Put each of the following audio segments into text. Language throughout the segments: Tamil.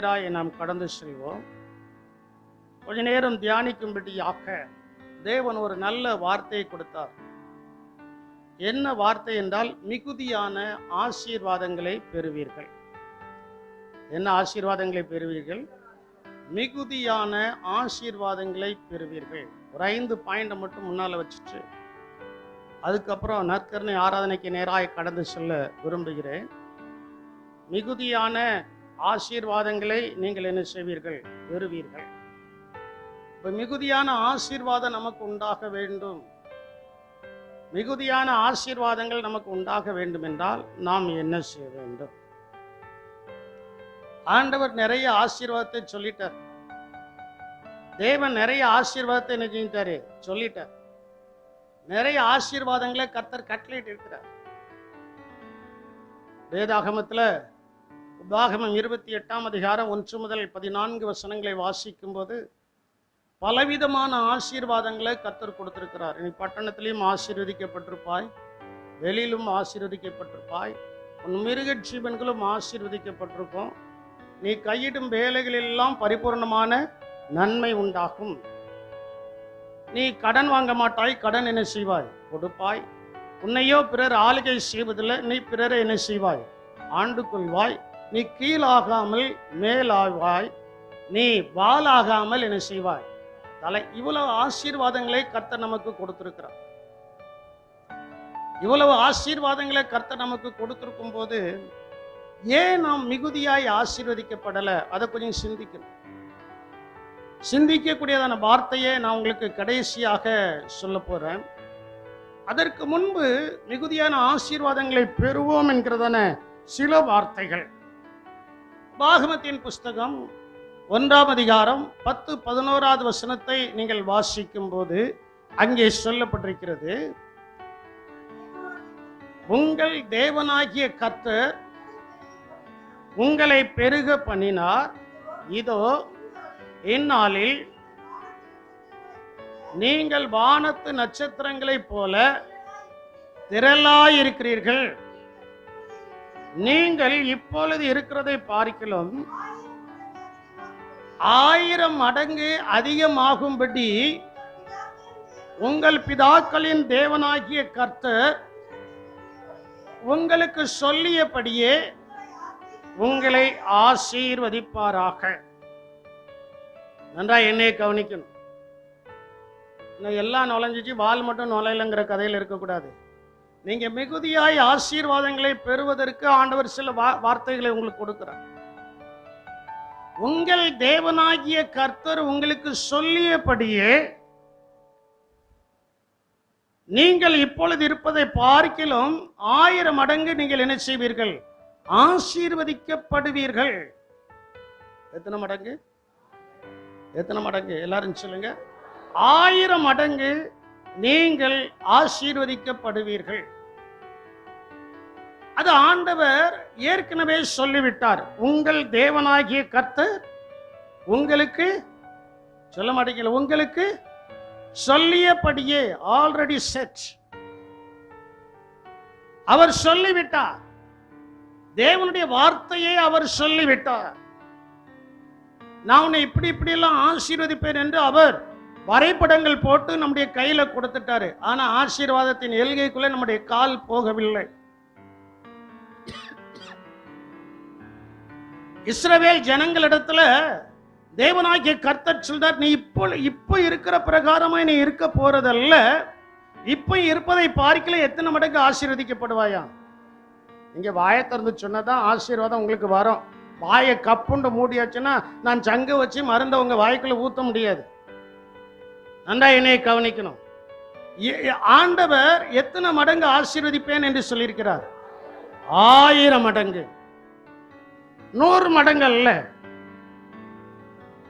நேராய் நாம் கடந்து செல்வோம். கொஞ்ச நேரம் தியானிக்கும்படியாக தேவன் ஒரு நல்ல வார்த்தையை கொடுத்தார். என்ன வார்த்தை என்றால், மிகுதியான ஆசீர்வாதங்களை பெறுவீர்கள். என்ன ஆசீர்வாதங்களை பெறுவீர்கள்? மிகுதியான ஆசீர்வாதங்களை பெறுவீர்கள். ஒரு 5 பாயிண்ட் மட்டும் முன்னால வச்சுட்டு அதுக்கப்புறம் நற்கருணை ஆராதனைக்கு நேராக கடந்து செல்ல விரும்புகிறேன். மிகுதியான ஆசீர்வாதங்களை நீங்கள் என்ன செய்வீர்கள்? பெறுவீர்கள். இப்ப மிகுதியான ஆசீர்வாதம் நமக்கு உண்டாக வேண்டும். மிகுதியான ஆசீர்வாதங்கள் நமக்கு உண்டாக வேண்டும் என்றால் நாம் என்ன செய்ய வேண்டும்? ஆண்டவர் நிறைய ஆசீர்வாதத்தை சொல்லிட்டார். தேவன் நிறைய ஆசீர்வாதத்தை என்ன செஞ்சிட்டாரு? சொல்லிட்டார். நிறைய ஆசீர்வாதங்களை கர்த்தர் கட்டளையிட்டு இருக்கிறார். வேதாகமத்துல உபாகமம் 28ஆம் அதிகாரம் 1 முதல் 14 வசனங்களை வாசிக்கும் போது பலவிதமான ஆசீர்வாதங்களை கர்த்தர் கொடுத்திருக்கிறார். நீ பட்டணத்திலையும் ஆசீர்வதிக்கப்பட்டிருப்பாய், வெளியிலும் ஆசீர்வதிக்கப்பட்டிருப்பாய், உன் மிருக ஜீவன்களும் ஆசீர்வதிக்கப்பட்டிருக்கும், நீ கையிடும் வேலைகளெல்லாம் பரிபூர்ணமான நன்மை உண்டாகும், நீ கடன் வாங்க மாட்டாய், கடன் என்ன செய்வாய்? கொடுப்பாய், உன்னையோ பிறர் ஆளுகை செய்வதில்லை, நீ பிறரை என்ன செய்வாய்? ஆண்டு கொள்வாய், நீ கீழாகாமல் மேலாவாய், நீ வாலாகாமல் என்ன செய்வாய்? தலை. இவ்வளவு ஆசீர்வாதங்களை கர்த்தர் நமக்கு கொடுத்திருக்கிறார். இவ்வளவு ஆசீர்வாதங்களை கர்த்தர் நமக்கு கொடுத்திருக்கும் போது ஏன் நாம் மிகுதியாய் ஆசீர்வதிக்கப்படலை? அதை கொஞ்சம் சிந்திக்கணும். சிந்திக்கக்கூடியதான வார்த்தையை நான் உங்களுக்கு கடைசியாக சொல்ல போறேன். அதற்கு முன்பு மிகுதியான ஆசீர்வாதங்களை பெறுவோம் என்கிறதான சில வார்த்தைகள். உபாகமத்தின் புஸ்தகம் 1ஆம் அதிகாரம் 10-11 வசனத்தை நீங்கள் வாசிக்கும் போது அங்கே சொல்லப்பட்டிருக்கிறது, உங்கள் தேவனாகிய கர்த்தர் உங்களை பெருக பண்ணினார். இதோ இந்நாளில் நீங்கள் வானத்து நட்சத்திரங்களைப் போல திரளாயிருக்கிறீர்கள். நீங்கள் இப்பொழுது இருக்கிறதை பார்க்கிலும் 1000 மடங்கு அதிகமாகும்படி உங்கள் பிதாக்களின் தேவனாகிய கர்த்தர் உங்களுக்கு சொல்லியபடியே உங்களை ஆசீர்வதிப்பாராக. நன்றா என்னை கவனிக்கணும். எல்லாம் நுழைஞ்சிச்சு, வால் மட்டும் நுழையலைங்கிற கதையில் இருக்கக்கூடாது. நீங்க மிகுதியாய் ஆசீர்வாதங்களை பெறுவதற்கு ஆண்டவர் சில வார்த்தைகளை உங்களுக்கு கொடுக்கிறார். உங்கள் தேவனாகிய கர்த்தர் உங்களுக்கு சொல்லியபடியே நீங்கள் இப்பொழுது இருப்பதை பார்க்கிலும் 1000 மடங்கு நீங்கள் என்ன செய்வீர்கள்? ஆசீர்வதிக்கப்படுவீர்கள். எத்தனை மடங்கு? எத்தனை மடங்கு? எல்லாரும் சொல்லுங்க. 1000 மடங்கு நீங்கள் ஆசீர்வதிக்கப்படுவீர்கள். அது ஆண்டவர் ஏற்கனவே சொல்லிவிட்டார். உங்கள் தேவனாகிய கர்த்தர் உங்களுக்கு சொல்ல மாட்டீங்க, உங்களுக்கு சொல்லியபடியே ஆல்ரெடி செட். அவர் சொல்லிவிட்டார். தேவனுடைய வார்த்தையை அவர் சொல்லிவிட்டார். நான் உன்னை இப்படி இப்படி எல்லாம் ஆசீர்வதிப்பேன் என்று அவர் வரைபடங்கள் போட்டு நம்முடைய கையில கொடுத்துட்டாரு. ஆனா ஆசீர்வாதத்தின் எல்கைக்குள்ள நம்முடைய கால் போகவில்லை. இஸ்ரவேல் ஜனங்களிடத்துல தேவனாகிய கர்த்தர் சொல்றார், நீ இப்போ இருக்கிற பிரகாரமா நீ இருக்க போறதல்ல, இப்போ இருப்பதை பார்க்கல எத்தனை மடங்கு ஆசீர்வதிக்கப்படுவாயா? நீங்க வாயை திறந்து சொன்னதான் ஆசீர்வாதம் உங்களுக்கு வரும். வாயை கப்புண்டு மூடியாச்சுன்னா நான் சங்கு வச்சு மருந்த உங்க வாய்க்குள்ள ஊத்த முடியாது. நன்றா என்னை கவனிக்கணும். ஆண்டவர் எத்தனை மடங்கு ஆசீர்வதிப்பேன் என்று சொல்லியிருக்கிறார்? 1000 மடங்கு, 100 மடங்கு அல்ல.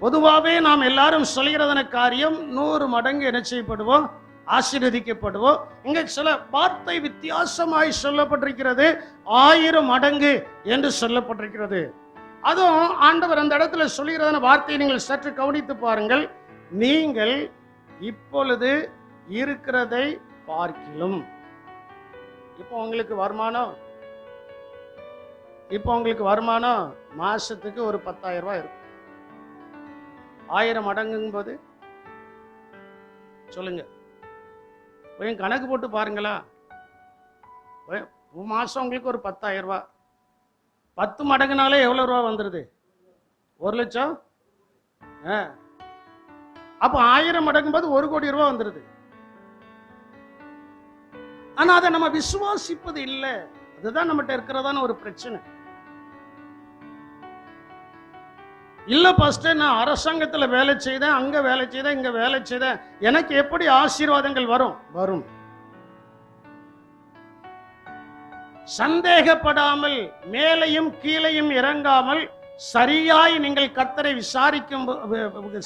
பொதுவாகவே நாம் எல்லாரும் சொல்கிறதான காரியம் 100 மடங்கு என்ன செய்யப்படுவோம்? ஆசீர்வதிக்கப்படுவோம். இங்க சில வார்த்தை வித்தியாசமாய் சொல்லப்பட்டிருக்கிறது. 1000 மடங்கு என்று சொல்லப்பட்டிருக்கிறது. அதுவும் ஆண்டவர் அந்த இடத்துல சொல்கிறதான வார்த்தையை நீங்கள் சற்று கவனித்து பாருங்கள். நீங்கள் இப்பொழுது இருக்கிறதை பார்க்கிலும். இப்போ உங்களுக்கு வருமானம் இப்போ உங்களுக்கு வருமானம் மாசத்துக்கு ஒரு 10,000 ரூபாய் இருக்கும். 1000 மடங்குங்கும் போது சொல்லுங்க, கொஞ்சம் கணக்கு போட்டு பாருங்களா. மாசம் உங்களுக்கு ஒரு 10,000 ரூபாய், 10 மடங்குனாலே எவ்வளவு ரூபா வந்துருது? 1 லட்சம். அப்ப 1000 மடங்கும் போது 1 கோடி ரூபாய் வந்துருது. ஆனா அதை நம்ம விசுவாசிப்பது இல்லை. அதுதான் நம்மகிட்ட இருக்கிறதான ஒரு பிரச்சனை. இல்ல பாஸ்டர், நான் அரசாங்கத்துல வேலை செய்தேன், அங்க வேலை செய்தேன், இங்க வேலை செய்தேன், எனக்கு எப்படி ஆசீர்வாதங்கள் வரும்? வரும். சந்தேகப்படாமல், மேலையும் கீழையும் இறங்காமல், சரியாய் நீங்கள் கர்த்தரை விசாரிக்கும்,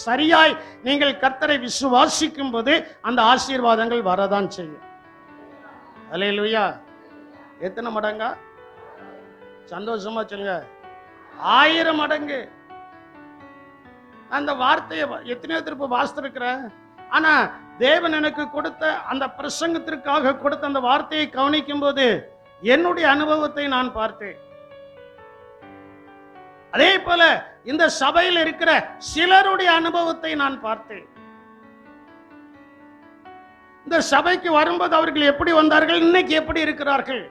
சரியாய் நீங்கள் கர்த்தரை விசுவாசிக்கும் போது அந்த ஆசீர்வாதங்கள் வரதான் செய்யும். அல்லேலூயா. எத்தனை மடங்கா? சந்தோஷமா சொல்லுங்க. 1000 மடங்கு. அந்த வார்த்தையை எத்தனையோ திருப்ப வாசித்திருக்கிறேன். ஆனா தேவன் எனக்கு கொடுத்த அந்த பிரசங்கத்திற்காக கொடுத்த அந்த வார்த்தையை கவனிக்கும் போது என்னுடைய அனுபவத்தை நான் பார்த்தேன். அதே போல இந்த சபையில் இருக்கிற சிலருடைய அனுபவத்தை நான் பார்த்தேன். இந்த சபைக்கு வரும்போது அவர்கள் எப்படி வந்தார்கள், இன்னைக்கு எப்படி இருக்கிறார்கள்,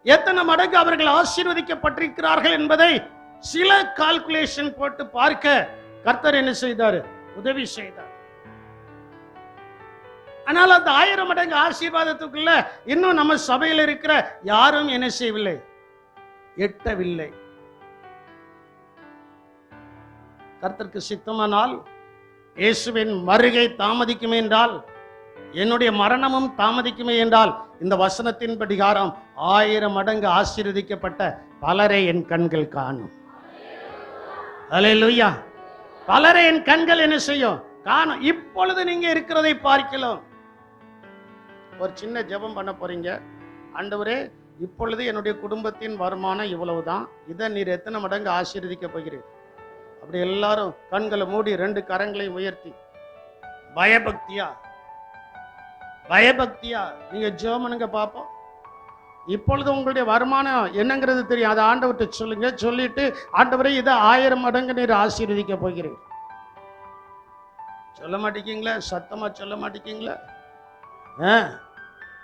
எத்தனை மடங்கு அவர்கள் ஆசீர்வதிக்கப்பட்டிருக்கிறார்கள் என்பதை சில கால்குலேஷன் போட்டு பார்க்க கர்த்தர் என்ன செய்தார்? உதவி செய்தார். ஆனால் அந்த 1000 மடங்கு ஆசீர்வாதத்துக்குள்ள இன்னும் நம்ம சபையில் இருக்கிற யாரும் என்ன செய்யவில்லை, எட்டவில்லை. கர்த்தருக்கு சித்தமானால் இயேசுவின் வருகை தாமதிக்குமே என்றால், என்னுடைய மரணமும் தாமதிக்குமே என்றால், இந்த வசனத்தின் படிகாரம் 1000 மடங்கு ஆசீர்வதிக்கப்பட்ட பலரை என் கண்கள் காணும். அல்லேலூயா. பலரை என் கண்கள் என்ன செய்யும்? காணும். இப்பொழுது நீங்க இருக்கிறதை பார்க்கலாம். ஒரு சின்ன ஜெபம் பண்ண போறீங்க. ஆண்டவரே, இப்பொழுது என்னுடைய குடும்பத்தின் வருமானம் இவ்வளவுதான், இதை நீர் எத்தனை மடங்கு ஆசீர்வதிக்க போகிறீர்? அப்படி எல்லாரும் கண்களை மூடி 2 கரங்களை உயர்த்தி பயபக்தியா நீங்க ஜெபம் பண்ணுங்க பாப்போம். இப்பொழுது உங்களுடைய வருமானம் என்னங்கிறது தெரியும், அதை ஆண்டவர்கிட்ட சொல்லுங்க. சொல்லிட்டு, ஆண்டவரே, இதை 1000 மடங்கு நீர் ஆசீர்வதிக்க போகிறீர். சொல்ல மாட்டேங்கீங்களா? சத்தமா சொல்ல மாட்டேங்கீங்களா?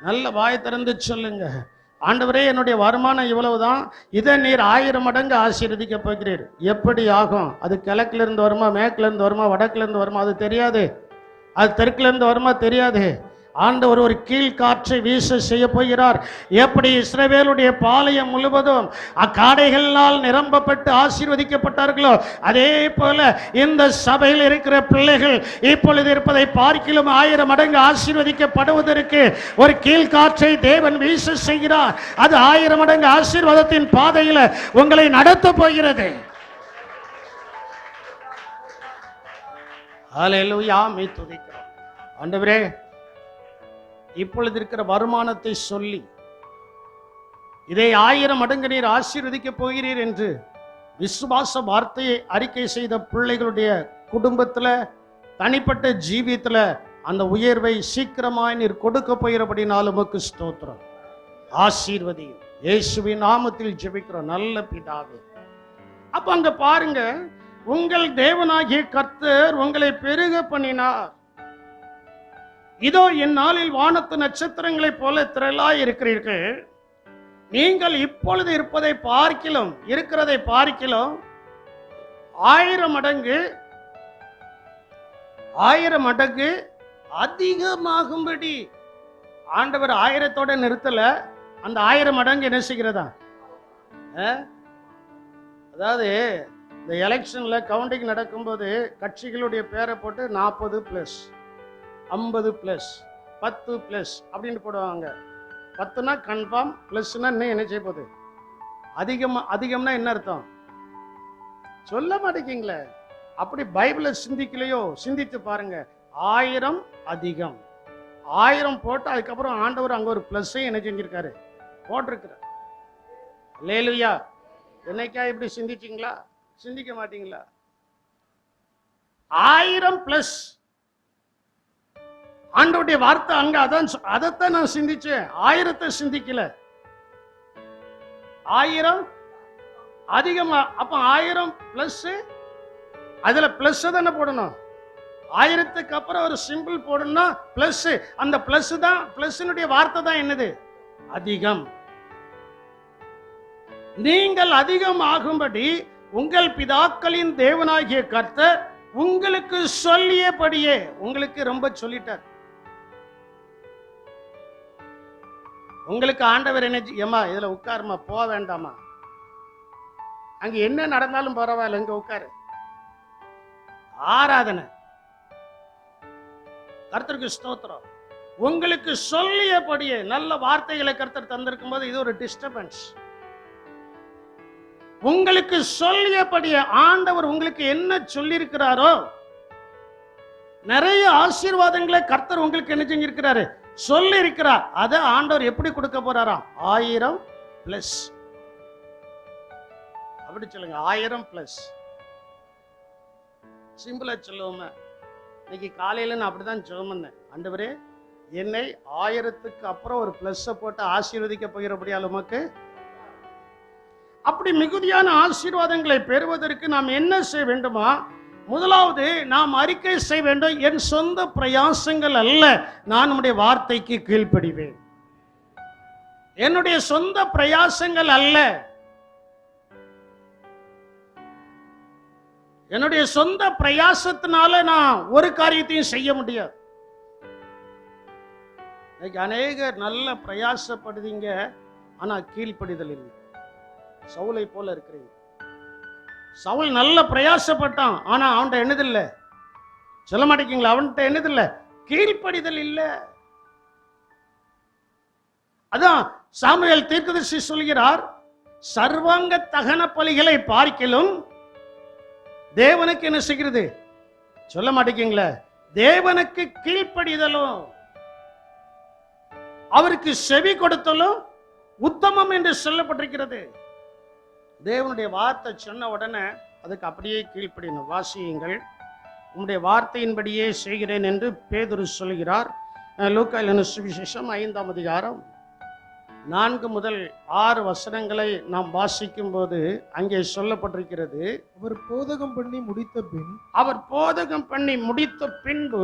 நல்ல வாய் திறந்து சொல்லுங்க. ஆண்டவரே, என்னுடைய வருமானம் இவ்வளவுதான், இதை நீர் 1000 மடங்கு ஆசீர்வதிக்க போகிறீர். எப்படி ஆகும்? அது கிழக்குல இருந்து வருமா, மேற்குல இருந்து வருமா, வடக்குல இருந்து வருமா, அது தெரியாது. அது தெற்குல இருந்து வருமா, தெரியாது. ஆண்டவர் ஒரு கீழ்காற்றை வீச செய்ய போகிறார். எப்படி இஸ்ரவேலுடைய பாளையம் முழுவதும் அக்காடைகளால் நிரம்பப்பட்டு ஆசீர்வதிக்கப்பட்டார்களோ, அதே போல இந்த சபையில் இருக்கிற பிள்ளைகள் இப்பொழுது இருப்பதை பார்க்கிலும் 1000 மடங்கு ஆசீர்வதிக்கப்படுவதற்கு ஒரு கீழ்காற்றை தேவன் வீச செய்கிறார். அது 1000 மடங்கு ஆசீர்வாதத்தின் பாதையில் உங்களை நடத்த போகிறது. ஹல்லேலூயா. மே துதிக்கிறோம். ஆண்டவரே, இப்பொழுது இருக்கிற வருமானத்தை சொல்லி இதை 1000 மடங்கு நீர் ஆசீர்வதிக்க போகிறீர் என்று விசுவாச வார்த்தையை அறிக்கை செய்த பிள்ளைகளுடைய குடும்பத்தில், தனிப்பட்ட ஜீவியத்தில் அந்த உயர்வை சீக்கிரமாய் நீர் கொடுக்க போகிறபடினாலும் உமக்கு ஸ்தோத்திரம். ஆசீர்வதியும். இயேசுவின் நாமத்தில் ஜெபிக்கிறோம் நல்ல பிதாவே. அப்ப அங்க பாருங்க, உங்கள் தேவனாகிய கர்த்தர் உங்களை பெருக பண்ணினார். இதோ என் நாளில் வானத்து நட்சத்திரங்களைப் போல திரளாய் இருக்கிறீர்கள். நீங்கள் இப்பொழுது இருப்பதை பார்க்கிலும், இருக்கிறதை பார்க்கிலும் 1000 மடங்கு அதிகமாகும்படி ஆண்டவர் 1000தோட நிறுத்தல, அந்த 1000 மடங்கு என்ன செய்கிறதா? அதாவது இந்த எலெக்ஷன்ல கவுண்டிங் நடக்கும்போது கட்சிகளுடைய பேரை போட்டு 40+, 50+, 10+ அப்படின்னு போடுவாங்க. 10னா கன்ஃபார்ம், பிளஸ்னா என்ன செய்ய போகுது? அதிகம்னா என்ன அர்த்தம்? சொல்ல மாட்டேங்கீங்களே. அப்படி பைபிளை சிந்திக்கலையோ? சிந்தித்து பாருங்க. 1000 அதிகம், 1000 போட்டு அதுக்கப்புறம் ஆண்டவர் அங்க ஒரு பிளஸ்ஸையும் என்ன செஞ்சிருக்காரு? போட்டிருக்கிறார். அல்லேலூயா. என்னைக்கா இப்படி சிந்திச்சிங்களா? சிந்திக்க மாட்டீங்களா? 1000+. ஆண்டவருடைய வார்த்தை அங்க அதைத்தான் நான் சிந்திச்சேன். 1000 சிந்திக்கல. 1000 அதிகமா. அப்ப 1000 பிளஸ், அதுல பிளஸ் தானே போடணும். 1000க்கு அப்புறம் ஒரு சிம்பிள் போடணும்னா பிளஸ். அந்த பிளஸ் தான், பிளஸ்னுடைய வார்த்தை தான் என்னது? அதிகம். நீங்கள் அதிகம் ஆகும்படி உங்கள் பிதாக்களின் தேவனாகிய கர்த்தர் உங்களுக்கு சொல்லியபடியே. உங்களுக்கு ரொம்ப சொல்லிட்டார். உங்களுக்கு ஆண்டவர் என்ன, ஏமா இதுல உட்காருமா, போக வேண்டாமா, அங்க என்ன நடந்தாலும் பரவாயில்ல, இங்க உட்காரு. ஆராதனை. கர்த்தருக்கு ஸ்தோத்திரம். உங்களுக்கு சொல்லியபடியே நல்ல வார்த்தைகளை கர்த்தர் தந்திருக்கும் போது இது ஒரு டிஸ்டர்பன்ஸ். உங்களுக்கு சொல்லியபடியே ஆண்டவர் உங்களுக்கு என்ன சொல்லி இருக்கிறாரோ, நிறைய ஆசீர்வாதங்களை கர்த்தர் உங்களுக்கு என்ன செஞ்சிருக்கிறாரு, சொல்லி இருக்கிறார். அதை ஆண்டவர் எப்படி கொடுக்க போறாராம்? 1000 பிளஸ். அப்படி சொல்லுங்க, 1000 பிளஸ். சிம்பிளா சொல்லுவோமே. இன்னைக்கு காலையில நான் அப்படிதான் ஜெபம் பண்ணேன். ஆண்டவரே, என்னை 1000க்கு அப்புறம் ஒரு பிளஸ் போட்டு ஆசீர்வதிக்க போகிறபடியால் உமக்கு. அப்படி மிகுதியான ஆசீர்வாதங்களை பெறுவதற்கு நாம் என்ன செய்ய வேண்டுமா? முதலாவது நாம் அறிக்கை செய்ய வேண்டும், என் சொந்த பிரயாசங்கள் அல்ல, நான் உம்முடைய வார்த்தைக்கு கீழ்ப்படிவேன். என்னுடைய சொந்த பிரயாசங்கள் அல்ல, என்னுடைய சொந்த பிரயாசத்தினால நான் ஒரு காரியத்தையும் செய்ய முடியாது. இன்னைக்கு அநேகர் நல்ல பிரயாசப்படுவீங்க, ஆனா கீழ்ப்படிதல் இல்லை. சவுலை போல இருக்கிறீங்க. சவுல் நல்ல பிரயாசப்பட்டான், ஆனா அவன்கிட்ட என்னதில்லை, சொல்ல மாட்டேங்கீங்களா? அவன்கிட்ட என்னதில்லை, கீழ்ப்படிதல் இல்லை. அதான் சாமுவேல் தீர்க்கதரிசி சொல்கிறார், சர்வாங்க தகன பலிகளை பார்க்கிலும் தேவனுக்கு என்ன செய்கிறது, சொல்ல மாட்டேங்கீங்களா? தேவனுக்கு கீழ்ப்படிதலும் அவருக்கு செவி கொடுத்தலும் உத்தமம் என்று சொல்லப்பட்டிருக்கிறது. தேவனுடைய வார்த்தை சொன்ன உடனே அதுக்கு அப்படியே கீழ்ப்படியணும். வாசியுங்கள், உம்முடைய வார்த்தையின்படியே செய்கிறேன் என்று பேதுரு சொல்கிறார். லூக்கா எழுதின சுவிசேஷம் 5ஆம் அதிகாரம் 4 முதல் 6 வசனங்களை நாம் வாசிக்கும் போது அங்கே சொல்லப்பட்டிருக்கிறது, அவர் போதகம் பண்ணி முடித்த பின்பு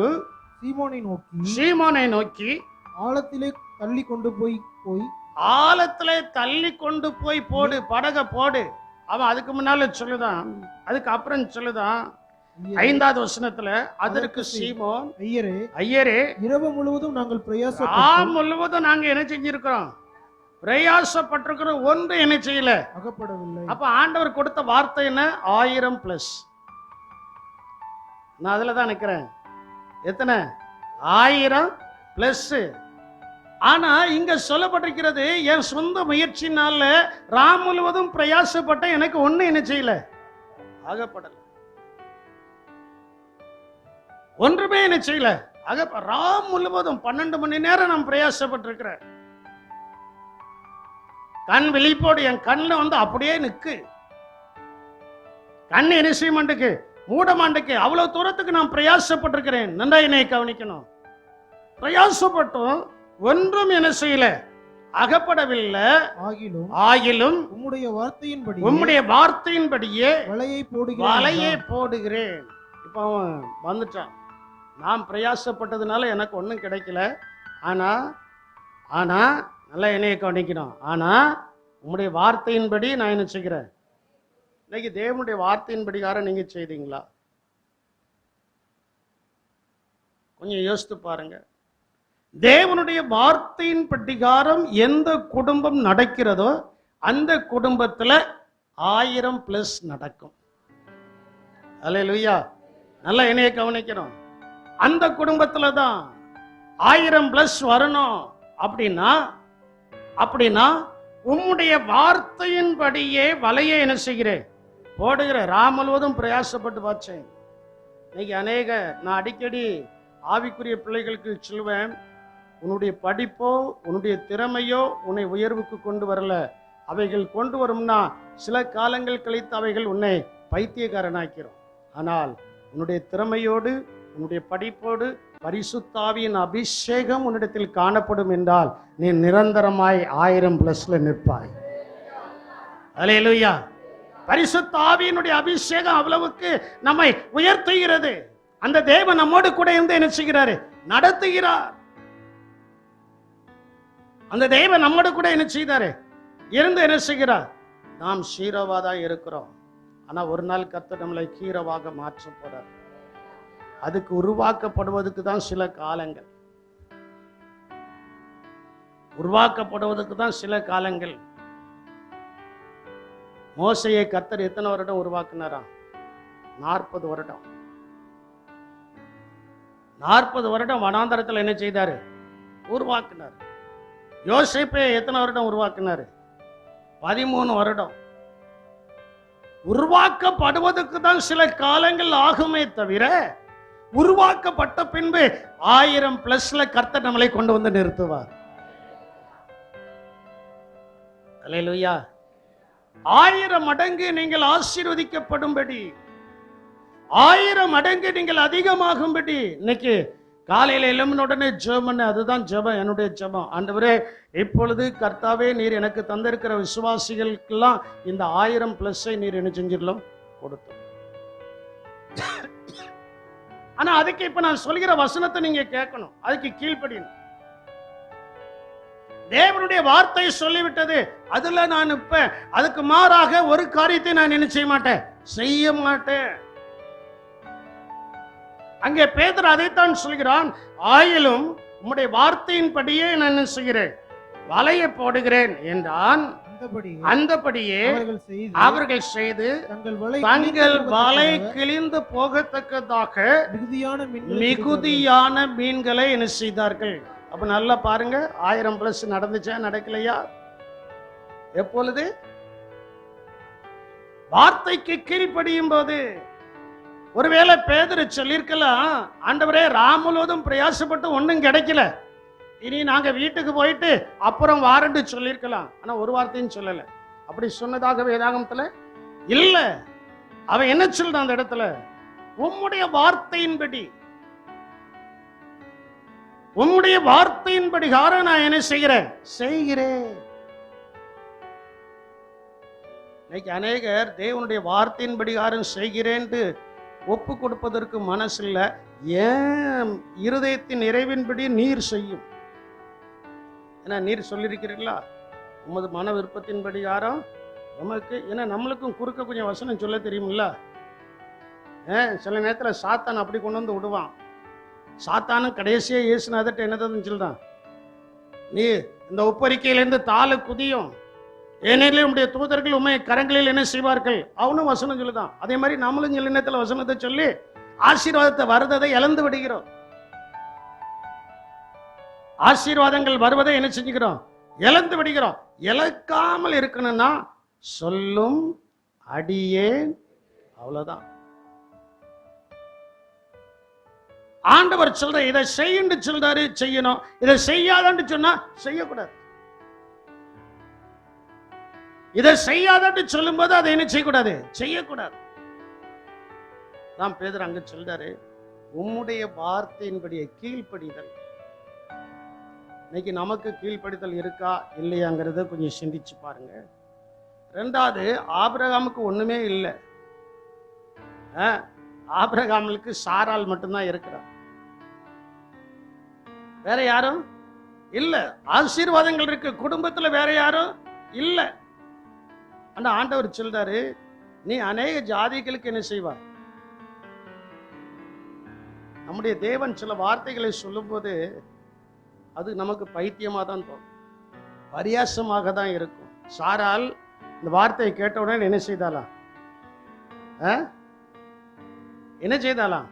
சீமோனை நோக்கி ஆழத்திலே தள்ளி கொண்டு போய் போடு, படக போடு. அவன் அதுக்கு முன்னால சொல்லுதான், அதுக்கு அப்புறம் சொல்லுதான் 5வது வசனத்துல, அதற்கு சீமோன், ஐயரே இரவு முழுவதும் நாங்க என்ன செஞ்சிருக்கிறோம், பிரயாசப்பட்டிருக்கிறோம், ஒன்று என்ன செய்யல, அகப்படவில்லை. அப்ப ஆண்டவர் கொடுத்த வார்த்தை என்ன? 1000 பிளஸ். நான் அதுலதான் நிக்கிறேன். எத்தனை? 1000 பிளஸ். ஆனா இங்க சொல்லப்பட்டிருக்கிறது, என் சொந்த முயற்சினால ராம் முழுவதும் பிரயாசப்பட்ட எனக்கு ஒண்ணு என்ன செய்யல, ஆகப்படல. ஒன்றுமே என்ன செய்யல. ராம் முழுவதும் 12 மணி நேரம் நான் பிரயாசப்பட்டிருக்கிறேன். கண் விழிப்போடு என் கண்ணில் வந்து அப்படியே நிற்கு. கண் என்ன செய்ய மாட்டேக்கு, மூட மாட்டேக்கு. அவ்வளவு தூரத்துக்கு நான் பிரயாசப்பட்டிருக்கிறேன். நன்றா என்னை கவனிக்கணும். பிரயாசப்பட்டும் ஒன்றும் என்ன செய்யல, அகப்படவில்லை. ஆகிலும் உம்முடைய வார்த்தையின்படியே வலையை போடுகிறேன். இப்ப அவன் வந்துட்டான். நான் பிரயாசப்பட்டதுனால எனக்கு ஒன்றும் கிடைக்கல. ஆனா நல்லா என்னைய கவனிக்கணும். ஆனா உம்முடைய வார்த்தையின்படி நான் என்ன செய்கிறேன். இன்னைக்கு தேவனுடைய வார்த்தையின்படிகார நீங்க செய்தீங்களா? கொஞ்சம் யோசித்து பாருங்க. தேவனுடைய வார்த்தையின் பிரகாரம் எந்த குடும்பம் நடக்கிறதோ அந்த குடும்பத்துல 1000 பிளஸ் நடக்கும். அல்லேலூயா. நல்லா என்னைய கவனிக்கணும். அந்த குடும்பத்துல தான் 1000 பிளஸ் வரணும். அப்படின்னா உம்முடைய வார்த்தையின்படியே வலையை என்ன செய்கிறேன், போடுகிற. ராம் முழுவதும் பிரயாசப்பட்டு பார்த்தேன். இன்னைக்கு நான் அடிக்கடி ஆவிக்குரிய பிள்ளைகளுக்கு சொல்லுவேன், உன்னுடைய படிப்போ உன்னுடைய திறமையோ உன்னை உயர்வுக்கு கொண்டு வரல. அவைகள் கொண்டு வரும்னா சில காலங்கள் கழித்து அவைகள் உன்னை பைத்தியக்காரனாக்கிறோம். ஆனால் உன்னுடைய திறமையோடு உன்னுடைய படிப்போடு பரிசுத்தாவியின் அபிஷேகம் உன்னிடத்தில் காணப்படும் என்றால் நீ நிரந்தரமாய் 1000 பிளஸ்ல நிற்பாய். அல்லேலூயா. பரிசுத்த ஆவியினுடைய அபிஷேகம் அவ்வளவுக்கு நம்மை உயர்த்துகிறது. அந்த தேவன் நம்மோடு கூட இருந்து என்ன செய்கிறாரு? நடத்துகிறார். அந்த தேவன் நம்மோடு கூட என்ன செய்தாரு? இருந்து என்ன செய்கிறார்? நாம் சீரோவாதான் இருக்கிறோம். ஆனா ஒரு நாள் கர்த்தர் நம்மளை கீரோவாக மாற்ற போறார். அதுக்கு உருவாக்கப்படுவதற்கு தான் சில காலங்கள். உருவாக்கப்படுவதற்கு தான் சில காலங்கள். மோசையை கர்த்தர் எத்தனை வருடம் உருவாக்குனாராம்? 40 வருடம். 40 வருடம் வனாந்தரத்தில் என்ன செய்தாரு? உருவாக்குனார். யோசேப்பை எத்தனை வருடம் உருவாக்குனாரு? 13 வருடம். உருவாக்கப்படுவதற்கு தான் சில காலங்கள் ஆகுமே தவிர, உருவாக்கப்பட்ட பின்பு 1000+ கர்த்தர் நம்மளை கொண்டு வந்து நிறுத்துவார். அல்லேலூயா. 1000 மடங்கு நீங்கள் ஆசீர்வதிக்கப்படும்படி, 1000 மடங்கு நீங்கள் அதிகமாகும்படி. இன்னைக்கு காலையில எழும்பின உடனே ஜெபம், அதுதான் ஜெபம், என்னுடைய ஜெபம். ஆண்டவரே, இப்பொழுது கர்த்தாவே, நீர் எனக்கு தந்திருக்கிற விசுவாசிகளுக்கெல்லாம் இந்த 1000+ நீர் என்ன செஞ்சிடலாம்? கொடுத்து. ஆனா அதுக்கு இப்ப நான் சொல்கிற வசனத்தை நீங்க கேட்கணும். அதுக்கு கீழ்ப்படியணும். தேவனுடைய வார்த்தை சொல்லிவிட்டது. அதுல நான் இப்ப அதுக்கு மாறாக ஒரு காரியத்தை நான் என்ன செய்ய மாட்டேன்? செய்ய மாட்டேன். அங்கே பேதுரு அதைத்தான் சொல்கிறான். ஆயிலும் உம்முடைய வார்த்தையின்படியே நான் என்ன செய்கிறேன்? வலையை போடுகிறேன் என்றான். அந்தபடியே அவர்கள் செய்து தங்கள் வலை கிழிந்து போகத்தக்கதாக மிகுதியான மீன்களை என்ன செய்தார்கள்? அப்ப நல்லா பாருங்க, 1000+ நடந்துச்சா நடக்கலையா? எப்பொழுது? வார்த்தைக்கு கீழ்ப்படியும் போது. ஒருவேளை பேதுரு சொல்லிருக்கலாம், ஆண்டவரே ராமுழுவதும் பிரயாசப்பட்டு ஒன்றும் கிடைக்கல, இனி நாங்க வீட்டுக்கு போயிட்டு அப்புறம் வாரண்டு சொல்லிருக்கலாம். ஆனா ஒரு வார்த்தையும் சொல்லல. அப்படி சொன்னதாக வேதாகமத்துல இல்ல. அவன் என்ன சொல்றான் அந்த இடத்துல? உம்முடைய வார்த்தையின்படி, உம்முடைய வார்த்தையின்படி நான் என்ன செய்கிறேன்? செய்கிறேன். இன்னைக்கு அநேகர் தேவனுடைய வார்த்தையின்படிகாரம் செய்கிறேன் ஒப்பு கொடுப்பதற்கு மனசு இல்ல. ஏன் இருதயத்தின் நிறைவின்படி நீர் செய்யும். ஏன்னா நீர் சொல்லியிருக்கிறீர்களா, உமது மன விருப்பத்தின்படிகாரம் நமக்கு. ஏன்னா நம்மளுக்கும் குறுக்க கொஞ்சம் வசனம் சொல்ல தெரியுமில்ல. சில நேரத்தில் சாத்தான் அப்படி கொண்டு வந்து விடுவான். சாத்தானும் கடைசியா இயேசுநாதர்ட்ட என்னதான் சொல்றான்? நீ இந்த உப்பரிக்கையிலிருந்து தாழ குதியும், ஏனெனில் உம்முடைய தூதர்கள் உண்மை கரங்களில் என்ன செய்வார்கள்? அவனும் வசனம் சொல்லுதான். அதே மாதிரி நம்மளும் சில நேரத்தில் வசனத்தை சொல்லி ஆசீர்வாதத்தை வருவதை இழந்து விடுகிறோம். ஆசீர்வாதங்கள் வருவதை என்ன செஞ்சுக்கிறோம்? இழந்து விடுகிறோம். இழக்காமல் இருக்கணும்னா சொல்லும் அடியேன், அவ்வளவுதான். ஆண்டவர் சொல்ற இதை செய்யுன்னு சொல்றாரு, செய்யணும். இதை செய்யாதன்னு சொன்னா செய்யக்கூடாது. இதை செய்யாதன்னு சொல்லும் போது அதை என்ன செய்யக்கூடாது? செய்யக்கூடாது. தான் பேதுரு அங்க சொல்றாரு, உம்முடைய வார்த்தையின்படியே கீழ்ப்படிதல். இன்னைக்கு நமக்கு கீழ்ப்படிதல் இருக்கா இல்லையாங்கிறத கொஞ்சம் சிந்திச்சு பாருங்க. ரெண்டாவது, ஆபிரகாமுக்கு ஒண்ணுமே இல்லை. ஆபிரகாமுக்கு சாராள் மட்டும்தான் இருக்கிறார், வேற யாரும் இல்ல. ஆசீர்வாதங்கள் இருக்கு, குடும்பத்துல வேற யாரும் இல்ல. ஆனா ஆண்டவர் சொல்றாரு, நீ அநேக ஜாதிகளுக்கு என்ன செய்வார்? நம்முடைய தேவன் சில வார்த்தைகளை சொல்லும் போது அது நமக்கு பைத்தியமா தான் தோணும், பரியாசமாக தான் இருக்கும். சாரால் இந்த வார்த்தையை கேட்ட உடனே என்ன செய்தாலாம்? என்ன செய்தாலாம்?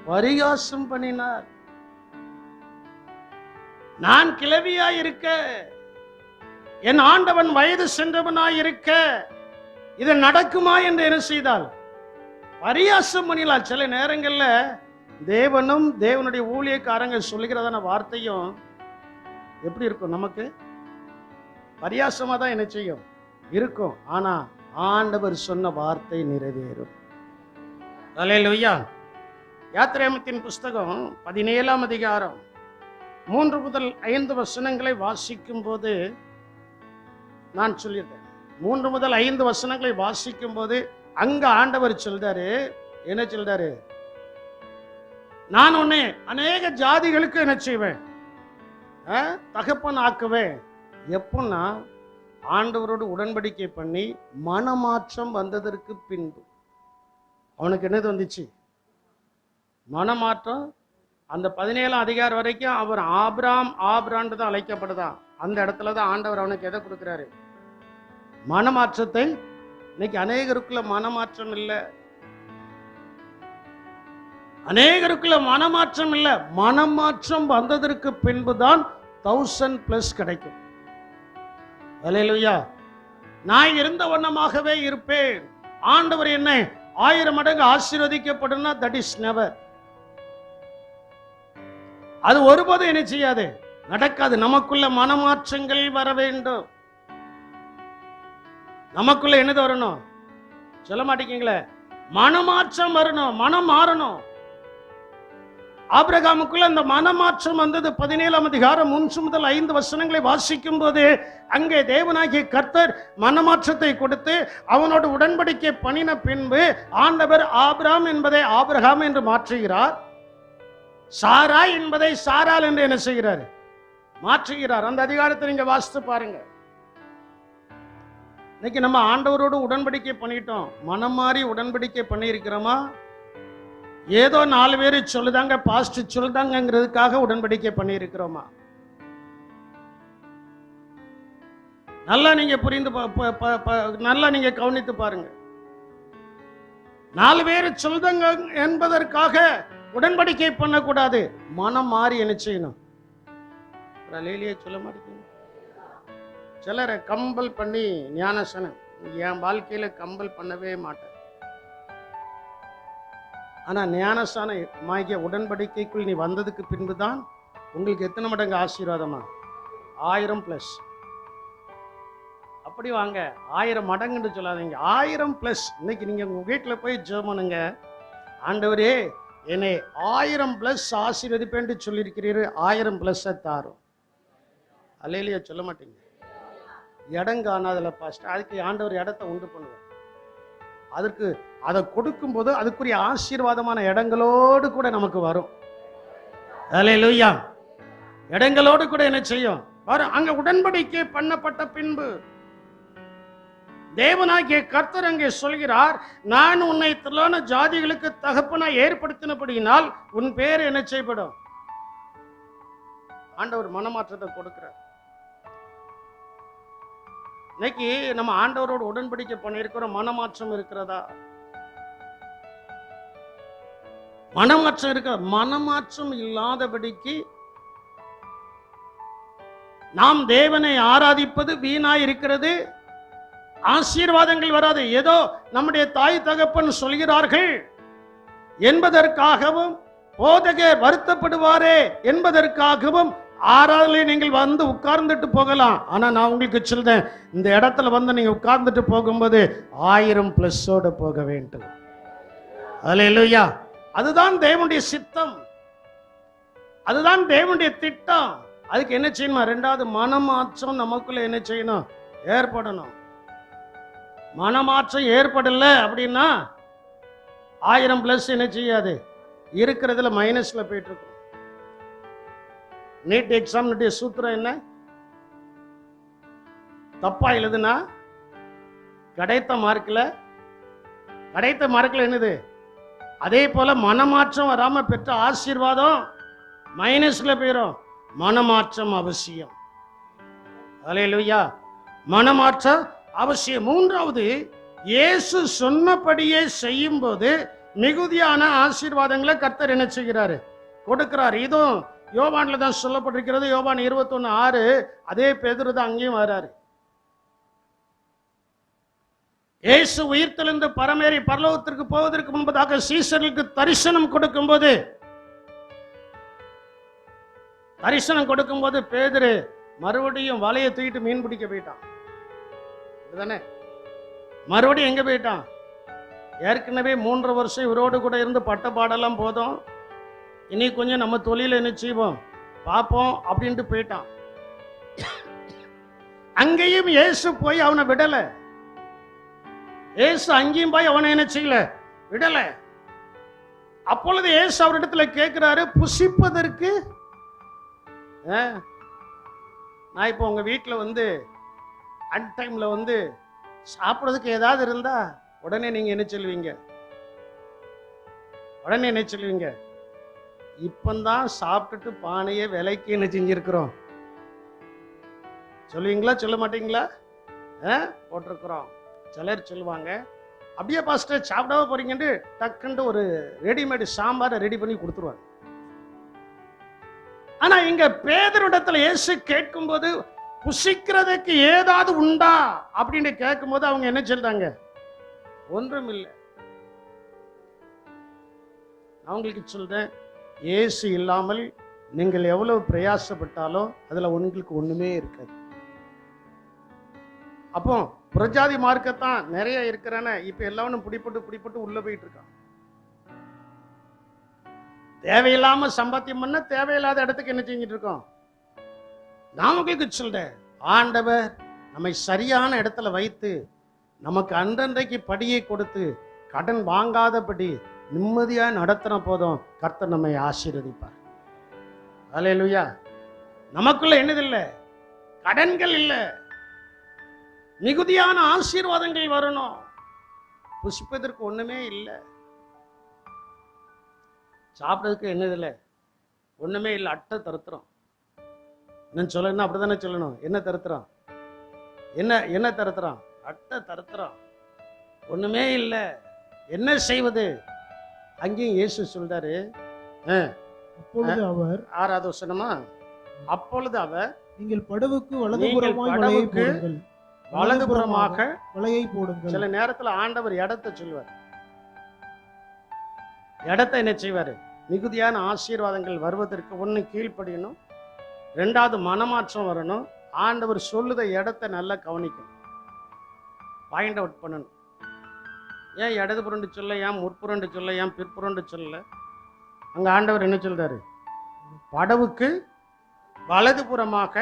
பரிகாசம் பண்ணினார். நான் கிழவியாய் இருக்க, என் ஆண்டவன் வயது சென்றவனாய் இருக்க, இது நடக்குமா என்று என்ன செய்தால்? பரியாசம் பண்ணினார். சில நேரங்கள்ல தேவனும் தேவனுடைய ஊழியக்காரங்க சொல்லுகிறதான வார்த்தையும் எப்படி இருக்கும்? நமக்கு பரியாசமா தான் என்ன செய்யும்? இருக்கும். ஆனா ஆண்டவர் சொன்ன வார்த்தை நிறைவேறும். அல்லேலூயா. யாத்திராகமத்தின் புஸ்தகம் 17ஆம் அதிகாரம் 3 முதல் 5 வசனங்களை வாசிக்கும் போது நான் சொல்லியிருக்கேன், 3 முதல் 5 வசனங்களை வாசிக்கும் போது அங்க ஆண்டவர் சொல்றாரு, என்ன சொல்றாரு? நான் உன்னை அநேக ஜாதிகளுக்கு என்ன செய்வேன்? தகப்பன் ஆக்குவேன். எப்பன்னா ஆண்டவரோடு உடன்படிக்கை பண்ணி மனமாற்றம் வந்ததற்கு பின்பு. அவனுக்கு என்னது வந்துச்சு? மனமாற்றம். அந்த 17ஆம் அதிகாரம் வரைக்கும் அவர் ஆபிராம் ஆபிரான்னு தான் அழைக்கப்படுதான். அந்த இடத்துல தான் ஆண்டவர் அவனுக்கு எதை கொடுக்கிறாரு? மனமாற்றத்தை. இன்னைக்கு அநேகருக்குள்ள மனமாற்றம் இல்லை. அநேகருக்குள்ள மனமாற்றம் இல்லை. மனமாற்றம் வந்ததற்கு பின்புதான் 1000+ கிடைக்கும். அல்லேலூயா. நான் இருந்த வண்ணமாகவே இருப்பேன். ஆண்டவர் என்னை 1000 மடங்கு ஆசீர்வதிக்கப்படும். That is never. அது ஒருபோதும் என்ன செய்யாது, நடக்காது. நமக்குள்ள மனமாற்றங்கள் வர வேண்டும். நமக்குள்ள என்னது வரணும்? சொல்ல மாட்டேங்கீங்களே, மனமாற்றம் வரணும், மனம் மாறணும். ஆபிரகாமுக்குள்ள அந்த மனமாற்றம் வந்தது. 17ஆம் அதிகாரம் 3 முதல் 5 வசனங்களை வாசிக்கும் போது அங்கே தேவனாகிய கர்த்தர் மனமாற்றத்தை கொடுத்து அவனோடு உடன்படிக்கை பண்ணின பின்பு ஆண்டவர் ஆபிராம் என்பதை ஆபிரகாம் என்று மாற்றுகிறார். சாரா என்பதை சாரால் என்று என்ன செய்கிறார்? மாற்றுகிறார். அந்த அதிகாரத்தை நீங்க வாசித்து பாருங்க. இன்னைக்கு நம்ம ஆண்டவரோடு உடன்படிக்கை பண்ணிட்டோம். மனம் மாறி உடன்படிக்கை பண்ணி இருக்கிறோமா? ஏதோ 4 பேர் சொல்லுதாங்க, பாஸ்ட் சொல்லுதாங்கிறதுக்காக உடன்படிக்கை பண்ணி இருக்கிறோமா? நல்லா நீங்க புரிந்து நல்லா நீங்க கவனித்து பாருங்க. 4 பேர் சொல்லுதாங்க என்பதற்காக உடன்படிக்கை பண்ணக்கூடாது. மனம் மாறி என்ன செய்யணும்? சொல்ல மாட்டேங்க. சிலரை கம்பல் பண்ணி ஞானசனம், என் வாழ்க்கையில கம்பல் பண்ணவே மாட்டேன். ஆனா ஞானஸ்தான உடன்படிக்கைக்குள் நீ வந்ததுக்கு பின்புதான் உங்களுக்கு எத்தனை மடங்கு ஆசீர்வாதமா? 1000+. அப்படி வாங்க, 1000 மடங்குன்னு சொல்லாதீங்க, 1000+. இன்னைக்கு நீங்க உங்க வீட்டில் போய் ஜெபம் பண்ணுங்க. ஆண்டவரே என்னை 1000+ ஆசீர்வதிப்பேன்னு சொல்லியிருக்கிறீர்கள், 1000+ தாரும். அல்லேலூயா சொல்ல மாட்டீங்க. இடம் காணாதல பாஸ்டர், அதுக்கு ஆண்டவர் இடத்தை உண்டு பண்ணுவார். அதற்கு அதை கொடுக்கும்போது அதுக்குரிய ஆசீர்வாதமான இடங்களோடு கூட நமக்கு வரும். அல்லேலூயா. இடங்களோடு கூட என்ன செய்யும்? வரும். அங்க உடன்படிக்கை பண்ணப்பட்ட பின்பு தேவனாகிய கர்த்தர் அங்கே சொல்கிறார், நான் உன்னை திரளான ஜாதிகளுக்கு தகப்பனா ஏற்படுத்தினபடியினால் உன் பேர் என்ன செய்யப்படும்? ஆண்டவர் மனமாற்றத்தை கொடுக்கிறார். இன்னைக்கு நம்ம ஆண்டவரோடு உடன்படிக்கை பண்ணியிருக்கிறோம். மனமாற்றம் இருக்கிறதா? மனமாற்றம் இருக்கிற. மனமாற்றம் இல்லாதபடிக்கு நாம் தேவனை ஆராதிப்பது வீணாய் இருக்கிறது. ஆசீர்வாதங்கள் வராது. ஏதோ நம்முடைய தாய் தகப்பன் சொல்கிறார்கள் என்பதற்காகவும், போதகர் வருத்தப்படுவாரே என்பதற்காகவும் ஆறாவதுல நீங்கள் வந்து உட்கார்ந்துட்டு போகலாம். ஆனா நான் உங்களுக்கு சொல்றேன், இந்த இடத்துல வந்து நீங்க உட்கார்ந்துட்டு போகும்போது 1000+ போக வேண்டும். அல்லேலூயா. அதுதான் தேவனுடைய சித்தம், அதுதான் தேவனுடைய திட்டம். அதுக்கு என்ன செய்யணும்? 2வது மனமாற்றம் நமக்குள்ள என்ன செய்யணும்? ஏற்படணும். மனமாற்றம் ஏற்படல அப்படின்னா 1000+ என்ன செய்யாது, இருக்கிறதுல மைனஸ்ல போயிட்டு இருக்கும். நீட் எக்ஸாம் சூத்திரம் என்ன? தப்பா எழுதுனா கிடைத்த மார்க்ல என்னது? அதே போல மனமாற்றம் வராம பெற்ற ஆசீர்வாதம் மைனஸ்ல போயிடும். மனமாற்றம் அவசியம். அல்லேலூயா. மனமாற்றம் அவசியம். 3வது, இயேசு சொன்னபடியே செய்யும் போது மிகுதியான ஆசீர்வாதங்களை கர்த்தர் என்ன செய்கிறாரு? கொடுக்கிறார். இதுவும் யோவான்ல தான் சொல்லப்பட்டிருக்கிறது. யோவான் 21:6. அதே பேதுரு தான் அங்கேயும் வராரு. இயேசு உயிர்த்தெழுந்து பரமேறி பரலோகத்திற்கு போவதற்கு முன்பதாக சீசர்களுக்கு தரிசனம் கொடுக்கும்போது பேதுரு மறுபடியும் வலையை தூக்கிட்டு மீன் பிடிக்க போயிட்டான். இதுதானே? மறுபடியும் எங்க போயிட்டான்? ஏற்கனவே 3 வருஷம் இவரோடு கூட இருந்து பட்ட பாடெல்லாம் போதும், இனி கொஞ்சம் நம்ம தொழில என்ன செய்வோம் பார்ப்போம் அப்படின்ட்டு போயிட்டான். அங்கேயும் இயேசு போய் அவனை விடல. ஏசு அங்கேயும் போய் அவனை என்ன செய்யல, விடல. அப்பொழுது ஏசு அவரிடத்துல கேட்கிறாரு, புசிப்பதற்கு நான் இப்போ உங்க வீட்டில் வந்து அன்டைம்ல வந்து சாப்பிட்றதுக்கு ஏதாவது இருந்தா உடனே நீங்க என்ன சொல்லுவீங்க? உடனே என்ன சொல்லுவீங்க? இப்பந்தான் சாப்பிட்டுட்டு பானையை விலைக்கு என்ன செஞ்சிருக்கிறோம் சொல்லுவீங்களா, சொல்ல மாட்டீங்களா? போட்டிருக்கிறோம். சிலர் சொல்லுவாங்க, அப்படியே பாஸ்டர் சாப்பிடாம போறீங்கன்னு டக்குன்னு ஒரு ரெடிமேடு சாம்பாரை ரெடி பண்ணி கொடுத்துருவாங்க. ஆனா இங்க பேதரிடத்துல இயேசு கேட்கும்போது புசிக்கிறதுக்கு ஏதாவது உண்டா அப்படின்னு கேட்கும்போது அவங்க என்ன சொல்றாங்க? ஒன்றும் இல்லை. அவங்களுக்கு சொல்றேன், இயேசு இல்லாமல் நீங்கள் எவ்வளவு பிரயாசப்பட்டாலும் அதுல உங்களுக்கு ஒண்ணுமே இருக்காது. அப்போ புறஜாதி மார்க்கத்தான் நிறைய இருக்கிறன. இப்ப எல்லாரும் பிடிப்பட்டு உள்ள போயிட்டு இருக்கான். தேவையில்லாம சம்பாத்தியம் பண்ண தேவையில்லாத இடத்துக்கு என்ன செஞ்சிட்டு இருக்கோம்? நான் உங்களுக்கு சொல்றேன், ஆண்டவர் நம்மை சரியான இடத்துல வைத்து நமக்கு அன்றன்றைக்கு படியை கொடுத்து கடன் வாங்காதபடி நிம்மதியா நடத்தின போதும் கர்த்தர் நம்மை ஆசீர்வதிப்பார். அல்லேலூயா. நமக்குள்ள என்னதில்லை, கடன்கள் இல்லை, மிகுதியான ஆசீர்வாதங்கள் வரணும். புசிப்பதற்கு ஒண்ணுமே இல்லை, சாப்பிட்றதுக்கு என்னதில்லை, ஒண்ணுமே இல்லை. அட்டை தருத்திரம். என்ன சொல்லணும்? அப்படித்தானே சொல்லணும். என்ன தருத்திரம்? என்ன தருத்திரம்? அட்டை தருத்திரம். ஒண்ணுமே இல்லை. என்ன செய்வது? அங்கேயும் இயேசு சொல்றாரு, அப்பொழுது அவர் 6வது வசனமா, அப்பொழுது அவர் நீங்கள் படவுக்கு வலதுபுறமாக வலையை போடுங்கள். சில நேரத்துல ஆண்டவர் இடத்தை சொல்வார். இடத்தை என்ன செய்வாரு? மிகுதியான ஆசீர்வாதங்கள் வருவதற்கு ஒண்ணு கீழ்ப்படியணும், 2வது மனமாற்றம் வரணும். ஆண்டவர் சொல்லுத இடத்தை நல்லா கவனிக்கணும், பாயிண்ட் அவுட் பண்ணணும். ஏன் இடது புரண்டு சொல்ல, ஏன் முற்புரண்டு சொல்ல, ஏன் பிற்புரண்டு சொல்ல? அங்க ஆண்டவர் என்ன சொல்றாரு? படவுக்கு வலதுபுறமாக